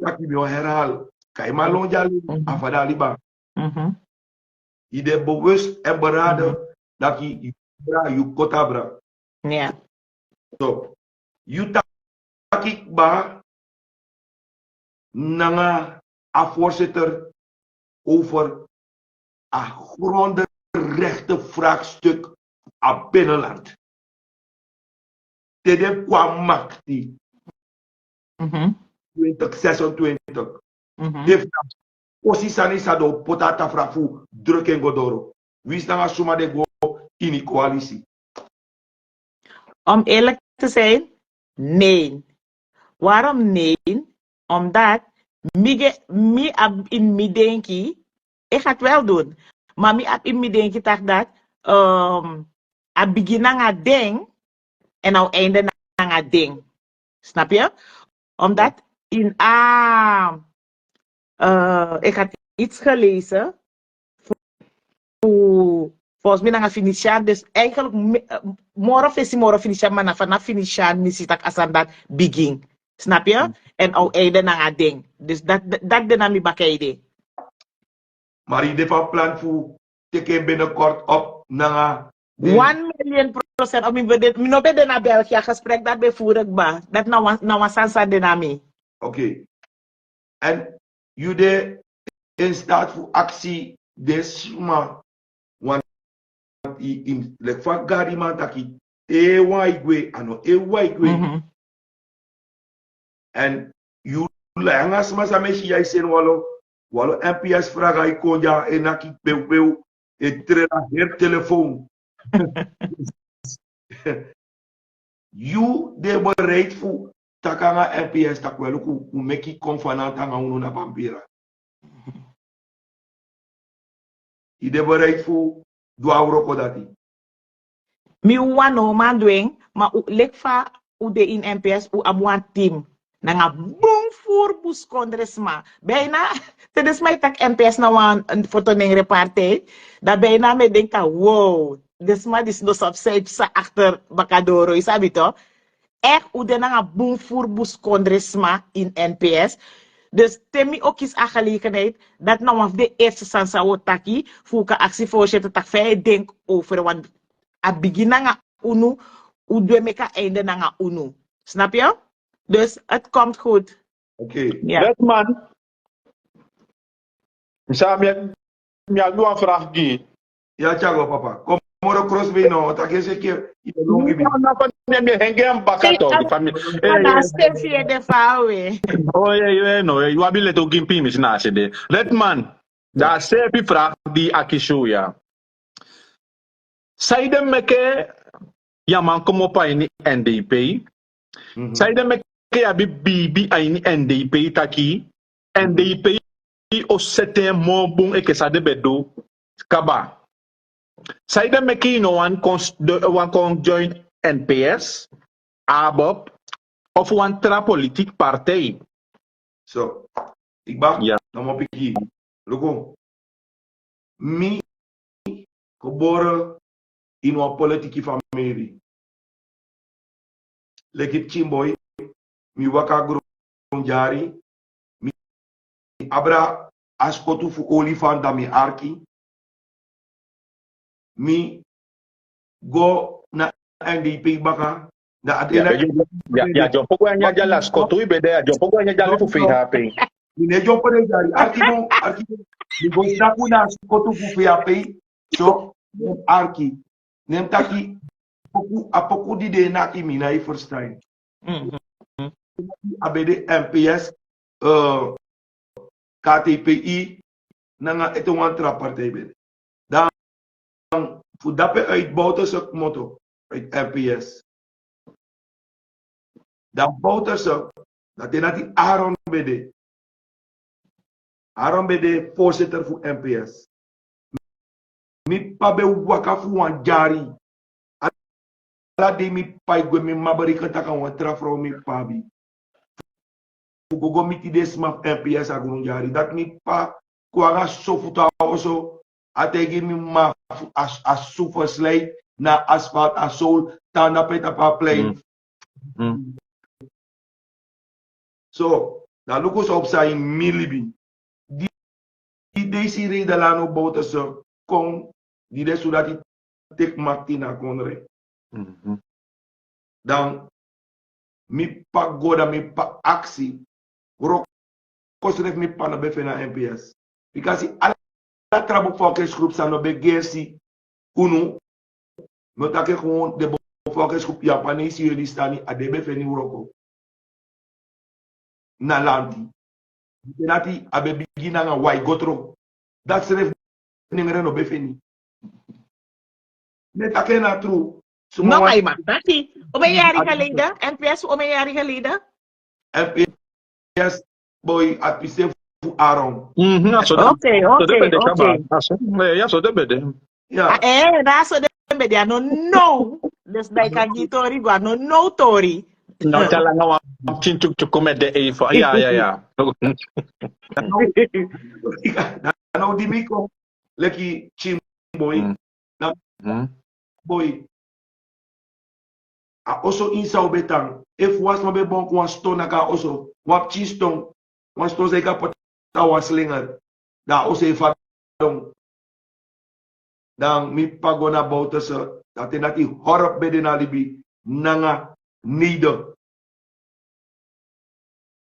taki me o heral kay malon jali afada liba Mhm. ide bewust en beraden dat you kotabra Yeah. so you taki ba nanga a voorzitter over een grondrechtenvraagstuk aan binnenland. Tede kwam makti Mhm. 2026. Mhm. If posisani sa do potata frafu drukken godoro. Wie is dan suma de go in die coalitie? Om eerlijk te zijn, nee. Waarom nee? Omdat mi ab in mi denki, ik ga het wel doen. Maar mi ab in mi denki dat a begin nga ding en nou einde nga ding. Snap je? Omdat in ik had iets gelezen volgens mij nga finishan dus eigenlijk moro finishan maar na vanaf finishan misi tak asan dat begin. Snap je? En au einde nga ding. Dus dat de nami bakayde. Maar je defa plan voor teken binnenkort op na 1,000,000% om mi no bede na België gesprek dat bevoerig ba. Dat na wasansa de nami. Oké. En jullie in staat voor actie desma want in le fa gari man taki e waigwe ano e waigwe en you langa smasa meshi ya isen walo NPS vraga ikonja enaki peu e trela her telefoon you de bereid voor takanga NPS takwelu ku meki konfananta nga unu na vampira i de bereid voor dwa kodati Mi wano mandwing, ma lek fa u de in NPS u abuan team. Na nga boom voor bus kondresma. Bijna, tijdens mij tak NPS na wan een foto neng reparte. Da bijna me denka, wow, desma dis no subside sa achter bakadoro. Isabi to? Echt u de na nga boom voor bus kondresma in NPS. Dus temi ook is a gelegenheid dat nou af de eerste sansa wotaki fuka actievoorzitter tak vij denk over want a begin nga unu u meka einde nga unu. Snap je? Dus het komt goed. Oké. Ja. Redman, misalnya mi alu an vraag gi. Ja, Thiago, papa. Kom moro crossbay no, tak je zeker ide longi bi. Na fa mi henge am bakato di family. Ada stefie de fawe. Oh yeah, no, you abile to gimpi mi na sede. Redman, da se pi vraag di akishuya. Saide meke yaman komo pa ini NDP. Saide meke abi bibi ini NDP taki. NDP o sete mo bun e kesa de bedo kaba. Saide meke no one kon join NPS, ABOP of one tra politik partij. So, ik ba, Ja. dan moet ik hier. Loko, mi geboren in een politieke familie. Lekit chimboy, mi waka grondjari, mi abra as kotu fu olifant da mi arki. Mi go na NDP baka. Na atena Ya jompo ko anya jala skotu ibede ya jompo ko anya jali fu fi happy. Mine jompo de jari arki mi go snapu na kotu fu fi happy. So arki nem taki apoku di de naki mina I first time. ABD NPS KTPI nanga ito wan trapartij ben. Dan fu dape uitbouwt ze motto uit NPS. Dan bouwt ze dat is nati Aaron BD voorzitter voor NPS. Mi pabe waka fu wan jari. Ala de mi pai gwe mi mabari kantaka wan trafro mi pabi. Gogo miti des maf NPS agun jari. Dat mi pa kwanga sofuta oso ategi mi ma as super slide na asfalt asol tanda peta pa plane. So, da lukos op sa in milibi. Die deze reden lano boten ze kon die de zodat die tek makti na konre. Dan mi pak goda mi pak aksi. Kosref mi pa no befe na NPS. Because ala trabo focus group sa no be gersi unu. No take gewoon de focus group Japanese jullie staan niet a de befe ni uroko. Na lanti. Nati abe bigina nga wai gotro. Dat seref ningere no befe ni. Net take na true. No, may matati. O may yari geleden? NPS, o may yari geleden? NPS, boy, at pise fu Aaron. Okay. Ja, so de bede. Ja. That's so de bede. No. Dus bij kan gitori go no tori. No tala nga wa chintuk to come de info. Ja. Nou di miko leki chim boy. Boy. A also insa obetang. If was no be bon kwa stone naka also. Wap chiston. Wan stone zeka pota was slinger. Da also ifa dong. Dan mi pagona bouten se. Dat is nati horop bede na libi. Nanga nido.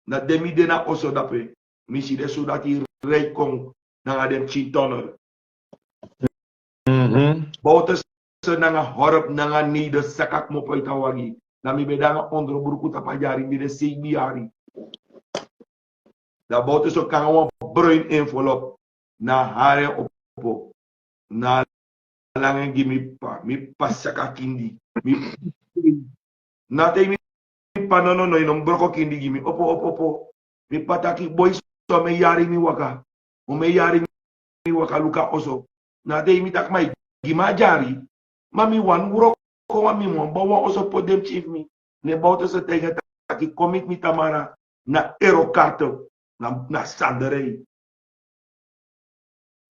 Na demi dena also dape. Misi de so dat hij rijk kon. Nanga dem chintoner. Bouten se nanga horop nanga nido. Sakak mo po itawagi. Na mi bedanga ondro buruku tapajari. Mi de CBR. Da bouten se kan gewoon bruin envelop. Na hare opo. Na langen gimi pa. Mi pasaka kindi. Na te mi pa no inom broko kindi gimi. Opo. Mi pataki boy so me yari mi waka. O me yari mi waka luka oso. Na te mi tak mai gima jari. Mami wan wuro ko mami mo bawa oso po dem chief mi. Ne bauta se tegen taki commit mi tamara na erokato na sanderei.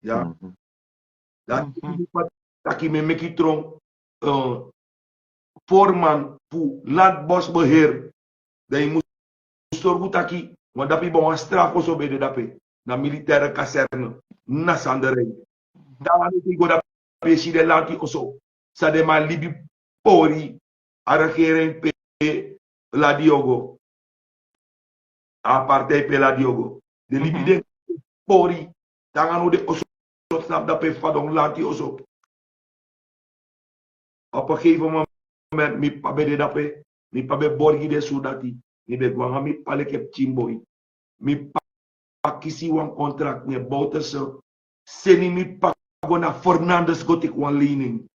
Ja. Dat taki me mekitron voorman voor landbosbeheer. Dat je moet zorgen taki, want dat je een straf of zo bij de dape. Na militaire kazerne, na sanderij. Daar was ik go dat je de land of zo. Sa de ma libi pori, a regering pe la diogo. A partij pe la diogo. De libi de pori, dan gaan we de oso snap dat pe vadong land of zo. Op een gegeven moment, mi pa be de dape, mi pa be borgi de sudati, mi be gwanga mi pale kep chimboy. Mi pa kisi wan contract, mi bouten se, seni mi pa gona Fernandes gotik wan lening.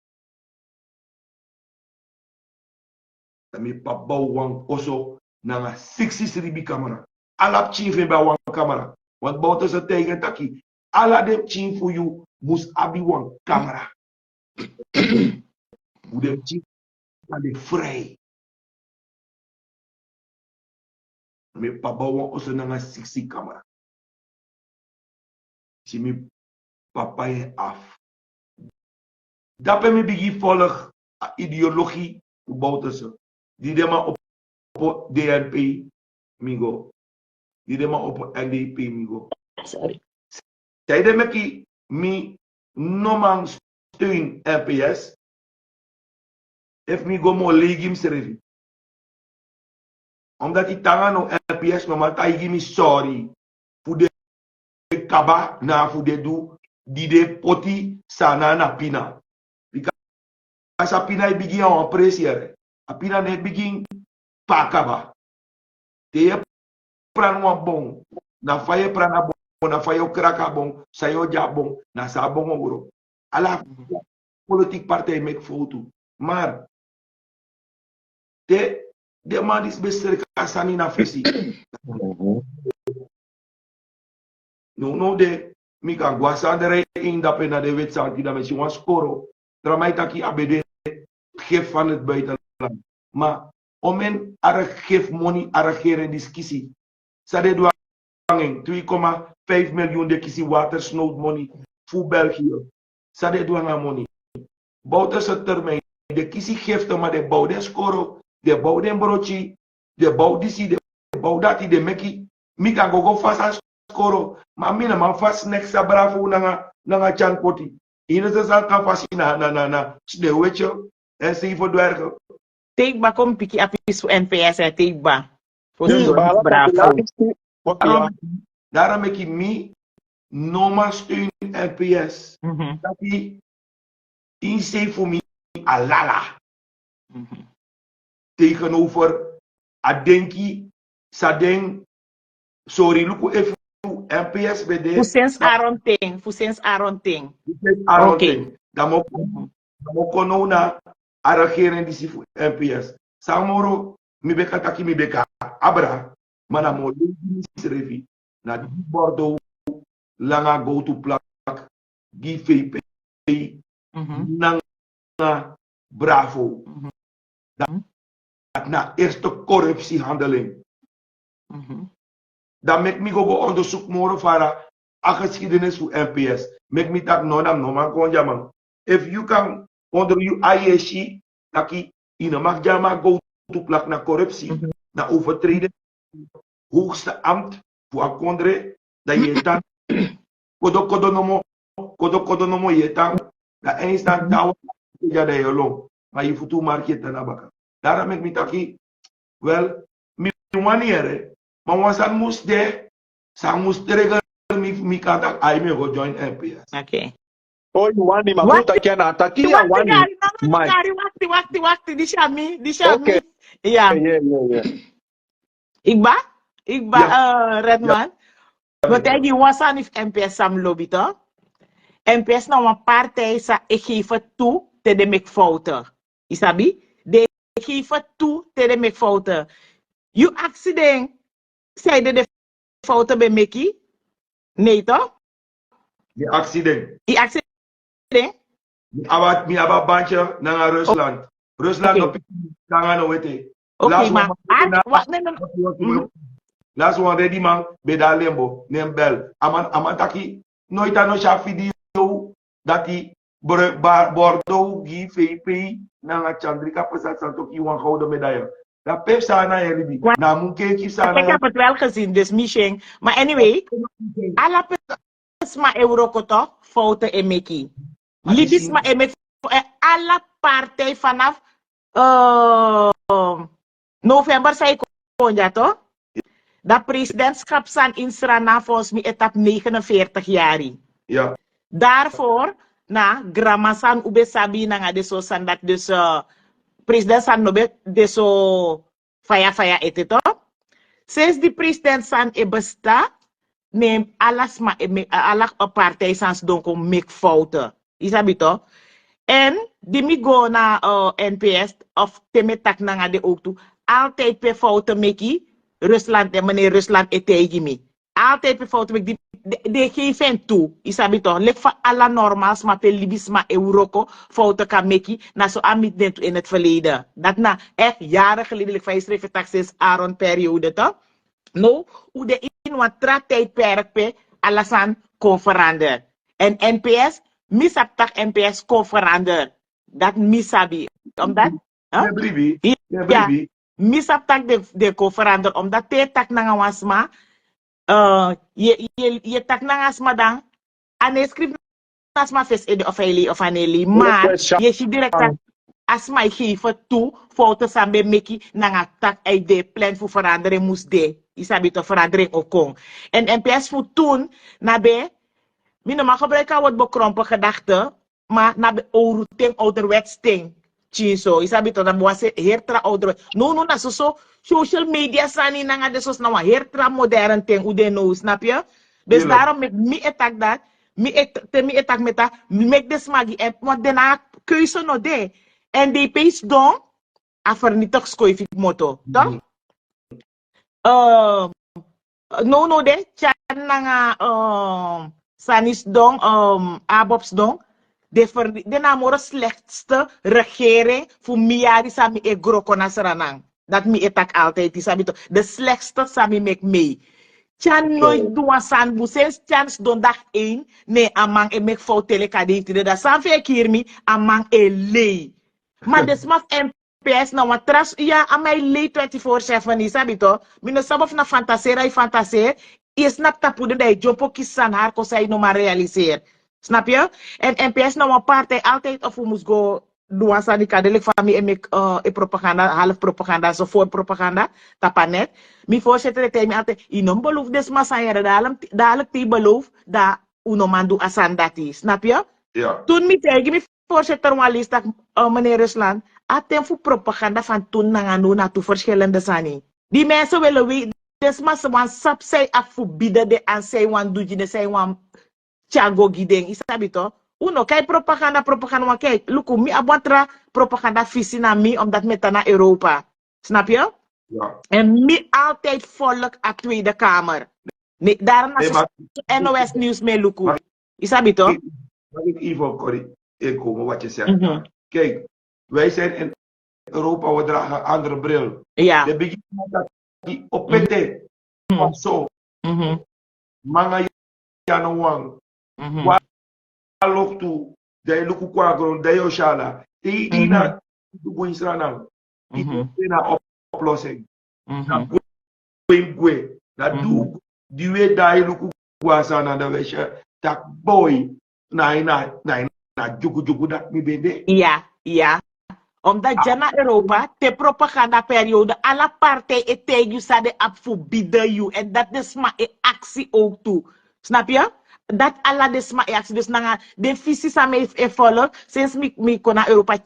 Mi pa bouw wan oso, nanga 60 ribi camera. Alap chin ba wan camera. Want bouten se tegen taki, ala dem chin for you, mus abi wan camera. Hoe dem chin aan de vrij. Mi papa wan oso nanga 60 camera. Si mi papa je af. Dape mi bigi volg ideologie bouten ze. Die dema op DNP migo. Die dema op NDP migo. Sorry. Tijdens met mi normaal steun NPS, if mi go mo legim serevi. Omdat die tanga no NPS normaal ta give me sorry. Voor de kaba na voor de do die de poti sana na pina. Because a pina begin on pressure. A pina ne begin pa kaba. Te pran wan bon. Na faye prana bon, na faye kraka bon, sayo ja bon, na sa bon ogro. Ala politiek partij make foto. Maar de man is besterk asani na fesi. No de mi kan guasandere in dat na de wedstrijd die dat je scoren. Dramai taki abede geef van het buitenland. Maar om en geef money arregeren discussie. Sade doa 2,5 miljoen de kisi watersnood money voor België. Sade doa money. Buitense termijn. De kisi geeft maar de bouw de scoren. De bouw de broodje. De bouw die de bouw dat die de meki. Mi kan go fast skoro ma mina man fas next bravo nanga chankoti ina se san kan fasi na de wecho en si voor dwergen Take back om piki apis voor NPS en take back voor bravo. Daarom ik mi normaal steun NPS dat die in voor mi alala tegenover adenki sadeng sorry luku even NPS BD. Fusens Aronting. Oké. Dan moet kono na arrangeren die si NPS. Samoro mi beka taki mi beka abra mana mo revi na di bordo langa go to plak gi VP nanga bravo. Dat na eerste corruptiehandeling. Dan make me go onderzoek more vara a geschiedenis voor NPS. Make me tak no nam no man kon jaman. If you can onder you ISC taki in mag jama go to plak na corruptie, na overtreden hoogste ambt voor a kondre dat je dan kodo nomo je dan dat eindstand tawa ja de yolong. Maar je voet market na baka. Daarom make me taki wel mi maniere. Maar wanneer moest de, ze moest regelen mi kata ai me go join NPS. Okay. Oh, you want him? Aku tak kena taki ya wani. Wakti. Di Shami. Ja. Ikba, Redman. Wat je was aan if NPS sam lobby toch? NPS nou een partij sa ik geef het toe te de mek fouten. Isabi? De geef het toe te de mek fouten. You accident. Zeiden de fouten bij Mickey? Nee toch? Die accident. Mi aba bandje naar Rusland. Rusland op no wete. Oké, maar Last one ready man beda lembo nem bel. Aman taki nooit no sha video dat die Bordeaux gi VP na Chandrika Prasad Santoki wan gouden medaille. Dat pep sana elibi. Na munkeki sana. Ik heb het wel gezien, dus Miching. Maar anyway, alle pesma Eurokoto fouten en Mickey. Libisma en Mickey. Alle partij vanaf november zei ik ja toch? Dat presidentschap zijn in Srana volgens mij etap 49 jaar. Ja. Daarvoor na gramasan ube sabi na de so sandat dus president san nobe de so faya ete toch? Sinds die president san e besta neem alles maar alle partij sans donko make fouten. Isabi toch? En die mi go na NPS of temetak na de ook toe. Altijd per fouten meki. Rusland en meneer Rusland tegen me. Altijd per fouten meki. De geven toe. Isabi toch? Lek van alle normals maar per Libis maar Euroko fouten kan meki. Na zo amit dent in het verleden. Dat na echt jaren geleden. Lek van je schreef taxes Aaron periode toch? No, hoe de in wat tijdperk pe alasan kon veranderen. En NPS misaptak NPS kon veranderen. Dat misabi. Omdat? Ja. Misaptak de kon veranderen. Omdat te tak na wasma. Je tak na asma dan. ane schrijf nas ma ves in de of aneli, maar je si direct as my geven toe, fouten sambe meki, nang tak ay de plan voor verandering moest de. Isabi to verandering ook. En NPS voor toen, na be, Mino mag gebruiken wat bekrompen gedachten, maar na be ouder ouderwets ting. Chinso, isabi to dan was hertra ouderwets. No, na so social media sani nanga de sos na wa hertra modern ting ude no, snap je? Dus daarom met mi etak dat, mi etak meta, make des magi en want daarna keuze no de. En die pees don, a vernietig skoifik moto, toch? No de, chan nanga sanis dong, abops dong. De namoro slechtste regering voor miari sami e groko na saranang. Dat mi etak altijd, isabi to. De slechtste sami mek mee. Chan nooit doen san bu sinds chans don dag 1 nee amang e mek fout telekade tide da san fe kirmi amang e lei. Maar desmaf NPS na wat tras ja amai lei 24/7 isabi to. Mino sabof na fantasera e fantaseer. Je snapt dat poeder dat je jumpo kisan haar kosai no maar realiseer. Snap je? En NPS nou een partij altijd of we moest go doen aan die kadelijk van mij en ik propaganda, half propaganda, zo voor propaganda, tapa net. Mijn voorzitter zei me altijd, je noem beloof des massaire, dadelijk die beloof dat uno man doet asan dat is. Snap je? Ja. Toen mi tegen mijn voorzitter van list dat meneer Rusland, atem voor propaganda van toen na toe verschillende sani. Die mensen willen weten, des massa wan sap say afubida de an say wan duji de say wan chago gideng isabi to. Uno kay propaganda wan kay luku mi abwantra propaganda visi na mi omdat met naar Europa. Snap je? Ja. En mi altijd volk a Tweede Kamer. Nee, daarom nee, NOS Nieuws mee luku. Isabi to? Mag ik even inkomen wat je zegt? Kijk, wij zijn in Europa, we dragen een andere bril. Ja. De begin dat die opete. So, manga yano wang. Walok tu, dai luku kwagron, dai oshala. Ina dugu insranang. Ina oplossing. Na gwe. Na du, diwe dai luku kwasana da wesha. Tak boy. Na jugu dat mi bende. Ja. Omdat je naar Europa, de propagandaperiode, alle partijen tegen je zouden afverbieden je. En dat is maar een actie ook toe. Snap je? Dat alle is maar een actie. Dus de visie samen volk. Sinds ik kon naar Europa,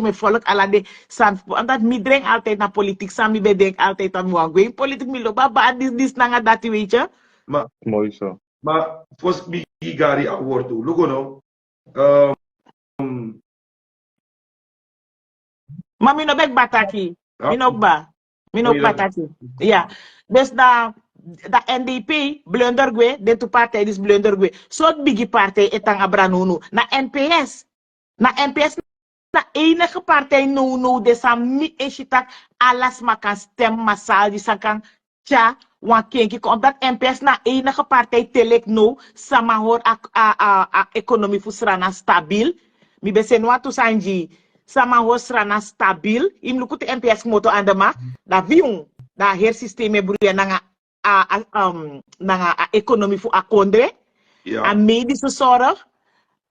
me volk, alle de san. Omdat ik denk altijd naar politiek, samen bedenk altijd aan hoe politiek me lopen. Maar dit dat weet je. Maar, mooi zo. Maar, volgens mij, Gary, woord toe. Look no. Maar mi no bek bataki. Mi no bataki. Ja. Dus da NDP blundergwe, de tu partij is blundergwe. Soort bigi partij etang abranunu. Na NPS. Na enige partij no de sam mi eshitak alas makan stem masal di sakan cha wan kenki omdat NPS na enige partij telek no sama hor a economie fusrana stabil. Mi besenwa tu sanji sama hosrana stabil im luku te NPS moto andama da viung da her systeme bruya nanga economie fu akondre a medische zorg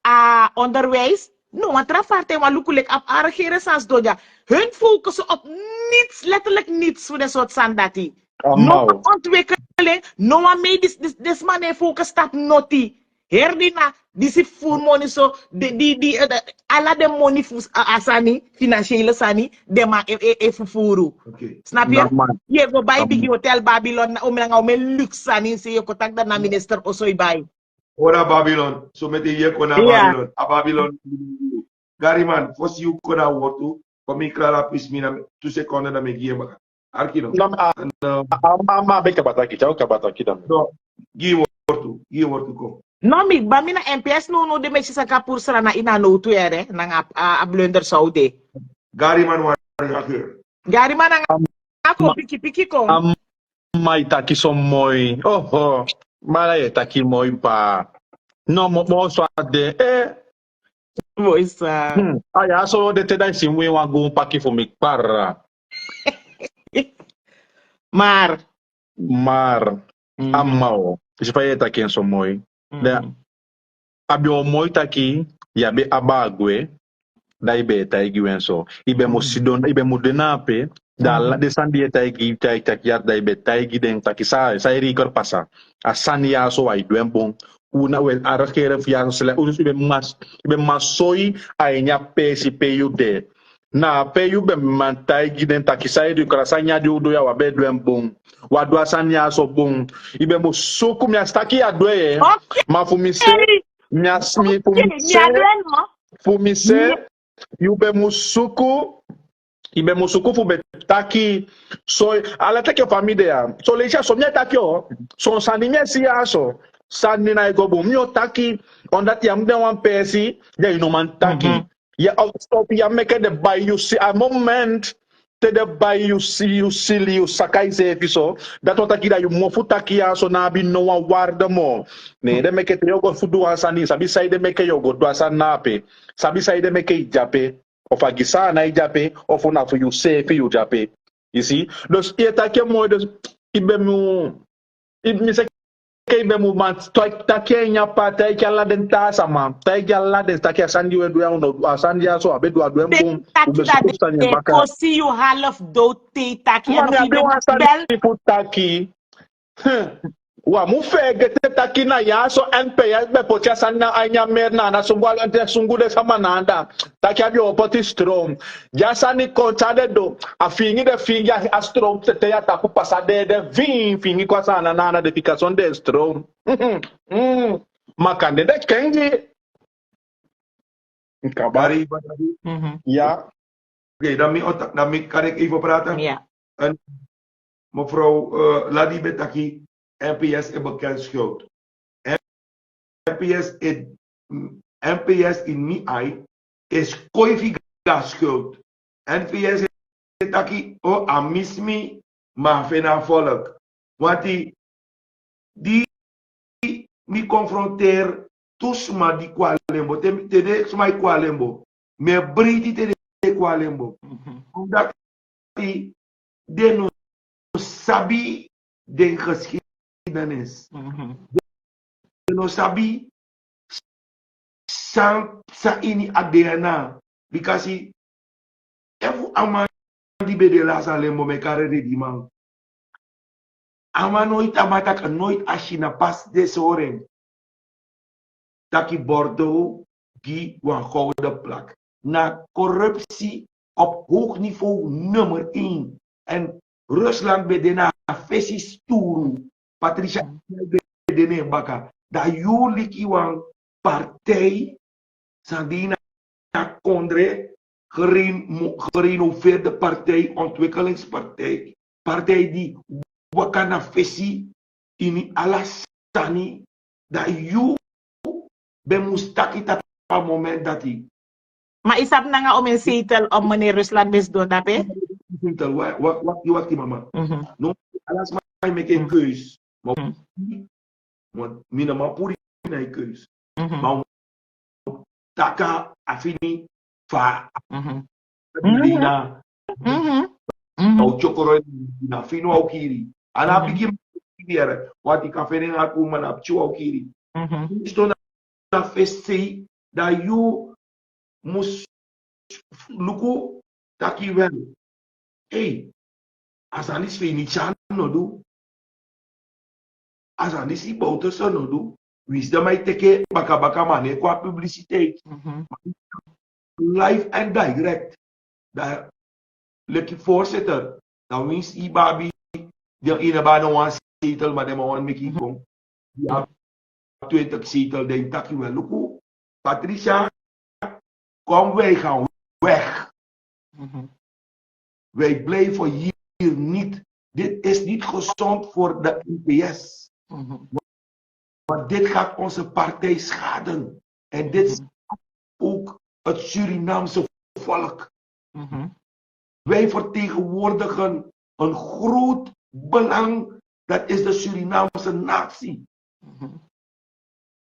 a onderwijs no want trafarte wa luku lek ap regeren sans doja hun focussen op niets letterlijk niets voor de soort sandati no ontwikkeling no wa medisch des man focus stap noti herdina disi full money so ala de money asani financiële sani de ma fufuru. Snap je? Je go bij big hotel Babylon na omlanga omen luxe sani se yo kontak na minister osoy bay. Ora Babylon. So met je kona Babylon. A Babylon. Gary man, fos you kona wortu. Komi klara pismina 2 seconden na me gie baka. Arkino. Ma beka bataki, chao ka bataki dan. No. Gie wortu ko. No mi ba mina NPS no de mechi sa kapur sara na ina no tu ere nang a blunder saudi. Gary man war akir. Gary man ang ako piki ko. Mai taki som moi. Oh. Mala taki moi pa. No mo so de Moisa. Aya so de te dai simwe wa go paki fo mi para. Mar. Amao. Isipaya taki som moi. abio mooi taki, yabe abagwe, da ibe taigi wenso. Ibe mo sidon, ibe mo denape, da la de sandi taigi taki yar da ibe taigi den taki sa rikor pasa. A sani ya so ay duembon. Una wel arakere fiya sele unus ibe masoi ay nya pesi peyu de. Na peyu be man taigi den taki sa rikor sanya di udo ya wabe duembon. Wadwa sani ya so bon. Ibe mo soku mi astaki ya dweye. Okay. Ma fumise, mi asmi fumise, Ibe musuku fu betaki so ala take family ya so le so mia taki o so sani mia si aso sani na go bo mio taki on that yam den one pesi ya no man taki ya out stop ya make the buy you see a moment te de buy you see you silly you sakai se fiso that what taki da you mo fu taki ya so na bi no one war the mo ne de make te yo go fu do asani sabi sai de make yo go do asanape sabi sai de make jape of a gisa na ijape of una for you say for you jape you see those eta ke mo dos ibe mu ibe se ke ibe mu man ta ke nya pa ta ke la den ta sama ta ke la den ta ke sandi we do ya no sandi ya so abe do adu mbom ube so stanya baka see you half do te taki ma mi abe wan bel sandi fu taki wa mu fege te taki na ya so NPS be pocha sana anya merna na sungwal ante sungude sama nanda taki abi opoti strong ya sani kontade do afingi de fingi a strong te ya taku pasade de fingi kwa sana na de ficação de strong makande de kengi Gary, ja oké, dan kan ik even praten. Ja. En mevrouw Ladie Betaki, NPS is bekend schuld. NPS in mi eye is koifiga schuld. NPS is taki o amismi ma fena volk. Want die mi confronteer tusma di kwalembo. Tede sma kwalembo. Me briti tede kwalembo. Omdat die no sabi den geschiedenis. De no sabi sa ini ADN. Because efu ama di bede la sa lembo me kare di man. Ama nooit amatak nooit ashina pas des oren. Taki Bordeaux die wan gouden plak. Na corruptie op hoog niveau nummer 1. En Rusland bedena fesis touru. Patricia bedene baka. Da jullie wan partij Sandina Kondre gerenoveerde partij, ontwikkelingspartij. Partij die wakana fesi in alasani. Da you be mustaki tapa moment dat hij. Maar isap na nga om een zetel om meneer Rusland misdoen dat hè? Wat die mama. No, alas maar make een keus. Want mina ma puri na een keus. Maar taka afini fa. Dina. Au chokoro na fino au kiri. Ana bikin biara. Wat ik afene aku manap chu au kiri. Isto na festi da you mus luku taki wel. Hey, asani sveni chan no do. Asani si bouten so no do. Wisdom mai teke baka mane kwa publiciteit. Live en direct. Da lucky voorzitter. Dan wins Ibabi. Die ene baan wan zetel, maar die man meki kong. Ja, 20 zetel, denk taki wel. Luku, Patricia, kom wij gaan weg. Wij blijven hier niet. Dit is niet gezond voor de NPS. Want dit gaat onze partij schaden. En dit is ook het Surinaamse volk. Wij vertegenwoordigen een groot belang. Dat is de Surinaamse natie.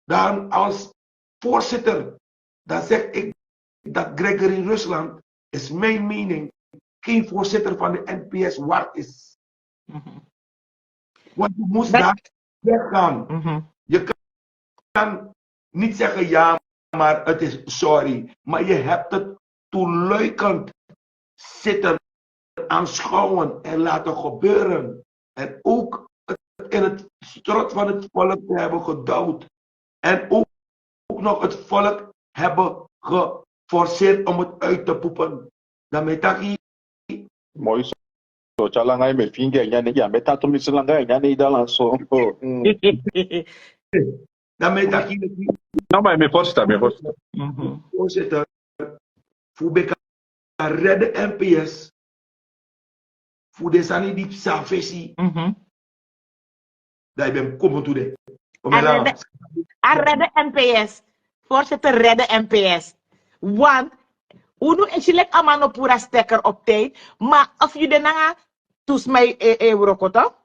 Dan als voorzitter, dan zeg ik dat Gregory Rusland is mijn mening geen voorzitter van de NPS waard is. Want je moest daar weggaan. Je kan niet zeggen ja, maar het is sorry. Maar je hebt het toeluikend zitten aanschouwen en laten gebeuren. En ook in het strot van het volk te hebben gedouwd. En ook nog het volk hebben geforceerd om het uit te poepen. Dan met dat Mooi zo. Chalangai me finge nyane ya meta to misalanga nyane idala so. dan met dat Nou maar me posta. voorzitter, voor beka redde NPS, voor de sani die savesi, dat je bent komen toe de. Redde NPS. Voorzitter, redde NPS. Want, uno eigenlijk amano pura stekker op tijd, maar of je de nanga toes mij eurokoto,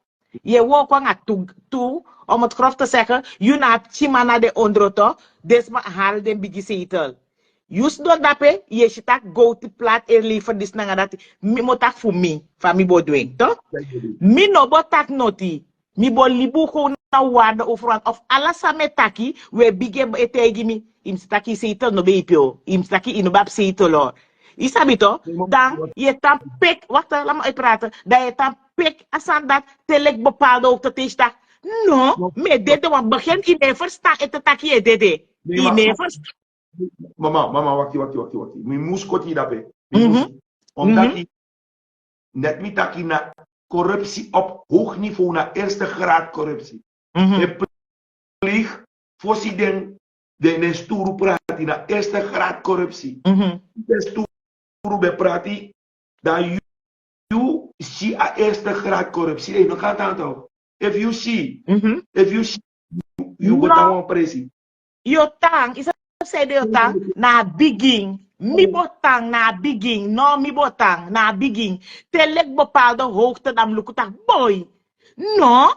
je wou kwanga toe, om het grof te zeggen, je na chimana de ondroto, desma haal den bigi zetel. Jus don dape, je shitak go to plat en liever dis nanga dat, mi motak voor mi, van mi bodwing, toch? Mi no botak noti, mi bo libu gewoon na waarde over of alles samen taki, we bige etegi mi, im staki zetel no beipio, im staki inobab zetel. Isabito, dan je tan pik, wacht, laat me uitpraten, dat je tan pik asan dat telek bepaalde ook te testa. No, me dede, want begin in de verstaan en te taki je dede. In de verstaan. Mama, wacht. Mi moest koti dape. Omdat die net mi taki na corruptie op hoog niveau, na eerste graad corruptie. Je pleeg, voorzien de stoere praat na eerste graad corruptie. De stoere bepraat dan you see a eerste graad corruptie. Nee, nog gaat het toch? If you see, you go down one presi. Yo tang, is say de tang na bigging. Mi botang na bigging, no mi botang na bigging. Telek bepaalde hoogte dan lukutak boy. No,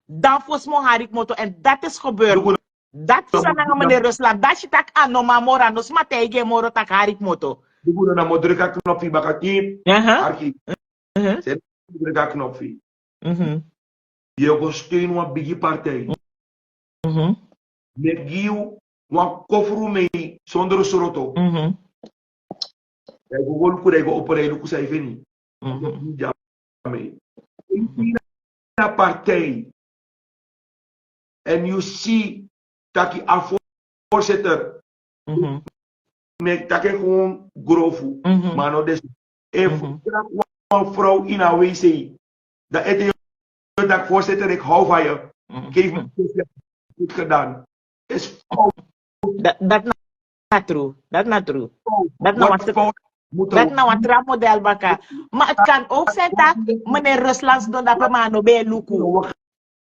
dan volgens mij had ik moto en dat is gebeurd. Dat is aan meneer Rusland. Dat je tak aan no mamora, no smatege moro tak harik moto. Die moeten naar modrika knopje bakati. Arki. Zet modrika knopje. Je go steun wat bigi partij. Met giu wat kofru mee zonder soroto. Hij go wol kude go opere lu kusai veni. Ja mee. In partij. En you see dat je aan voorzitter. Met dat je gewoon grofu. Maar no des. Even een vrouw in haar wc. Dat het dat voorzitter, ik hou van je. Geef me goed gedaan. Is fout. Dat not true. Dat not true. Dat nou wat trapmodel baka. Maar het kan ook zijn dat meneer Ruslands doen dat we no bij luku. We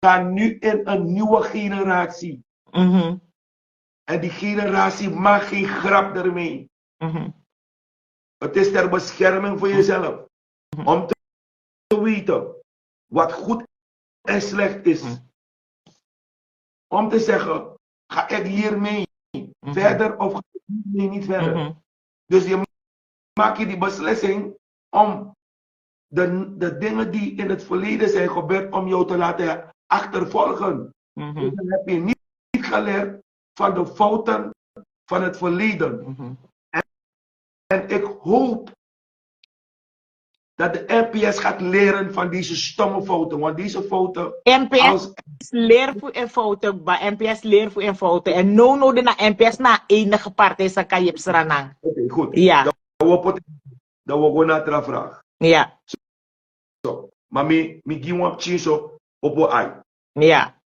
gaan nu in een nieuwe generatie. En die generatie mag geen grap ermee. Het is ter bescherming voor jezelf. Om te weten wat goed en slecht is. Om te zeggen, ga ik hiermee verder of ga ik hiermee niet verder. Dus je maakt je die beslissing om de dingen die in het verleden zijn gebeurd, om jou te laten achtervolgen. Dus dan heb je niet geleerd van de fouten van het verleden. En ik hoop dat de NPS gaat leren van deze stomme fouten. Want deze fouten... NPS leert voor een fouten, maar NPS leert voor een fouten. En no de na NPS na enige partij sa kayip seranang. Oké, goed. Ja. Dan we gaan naar de vraag. Ja. So, maar mi giwap chinso opo ai. Ja.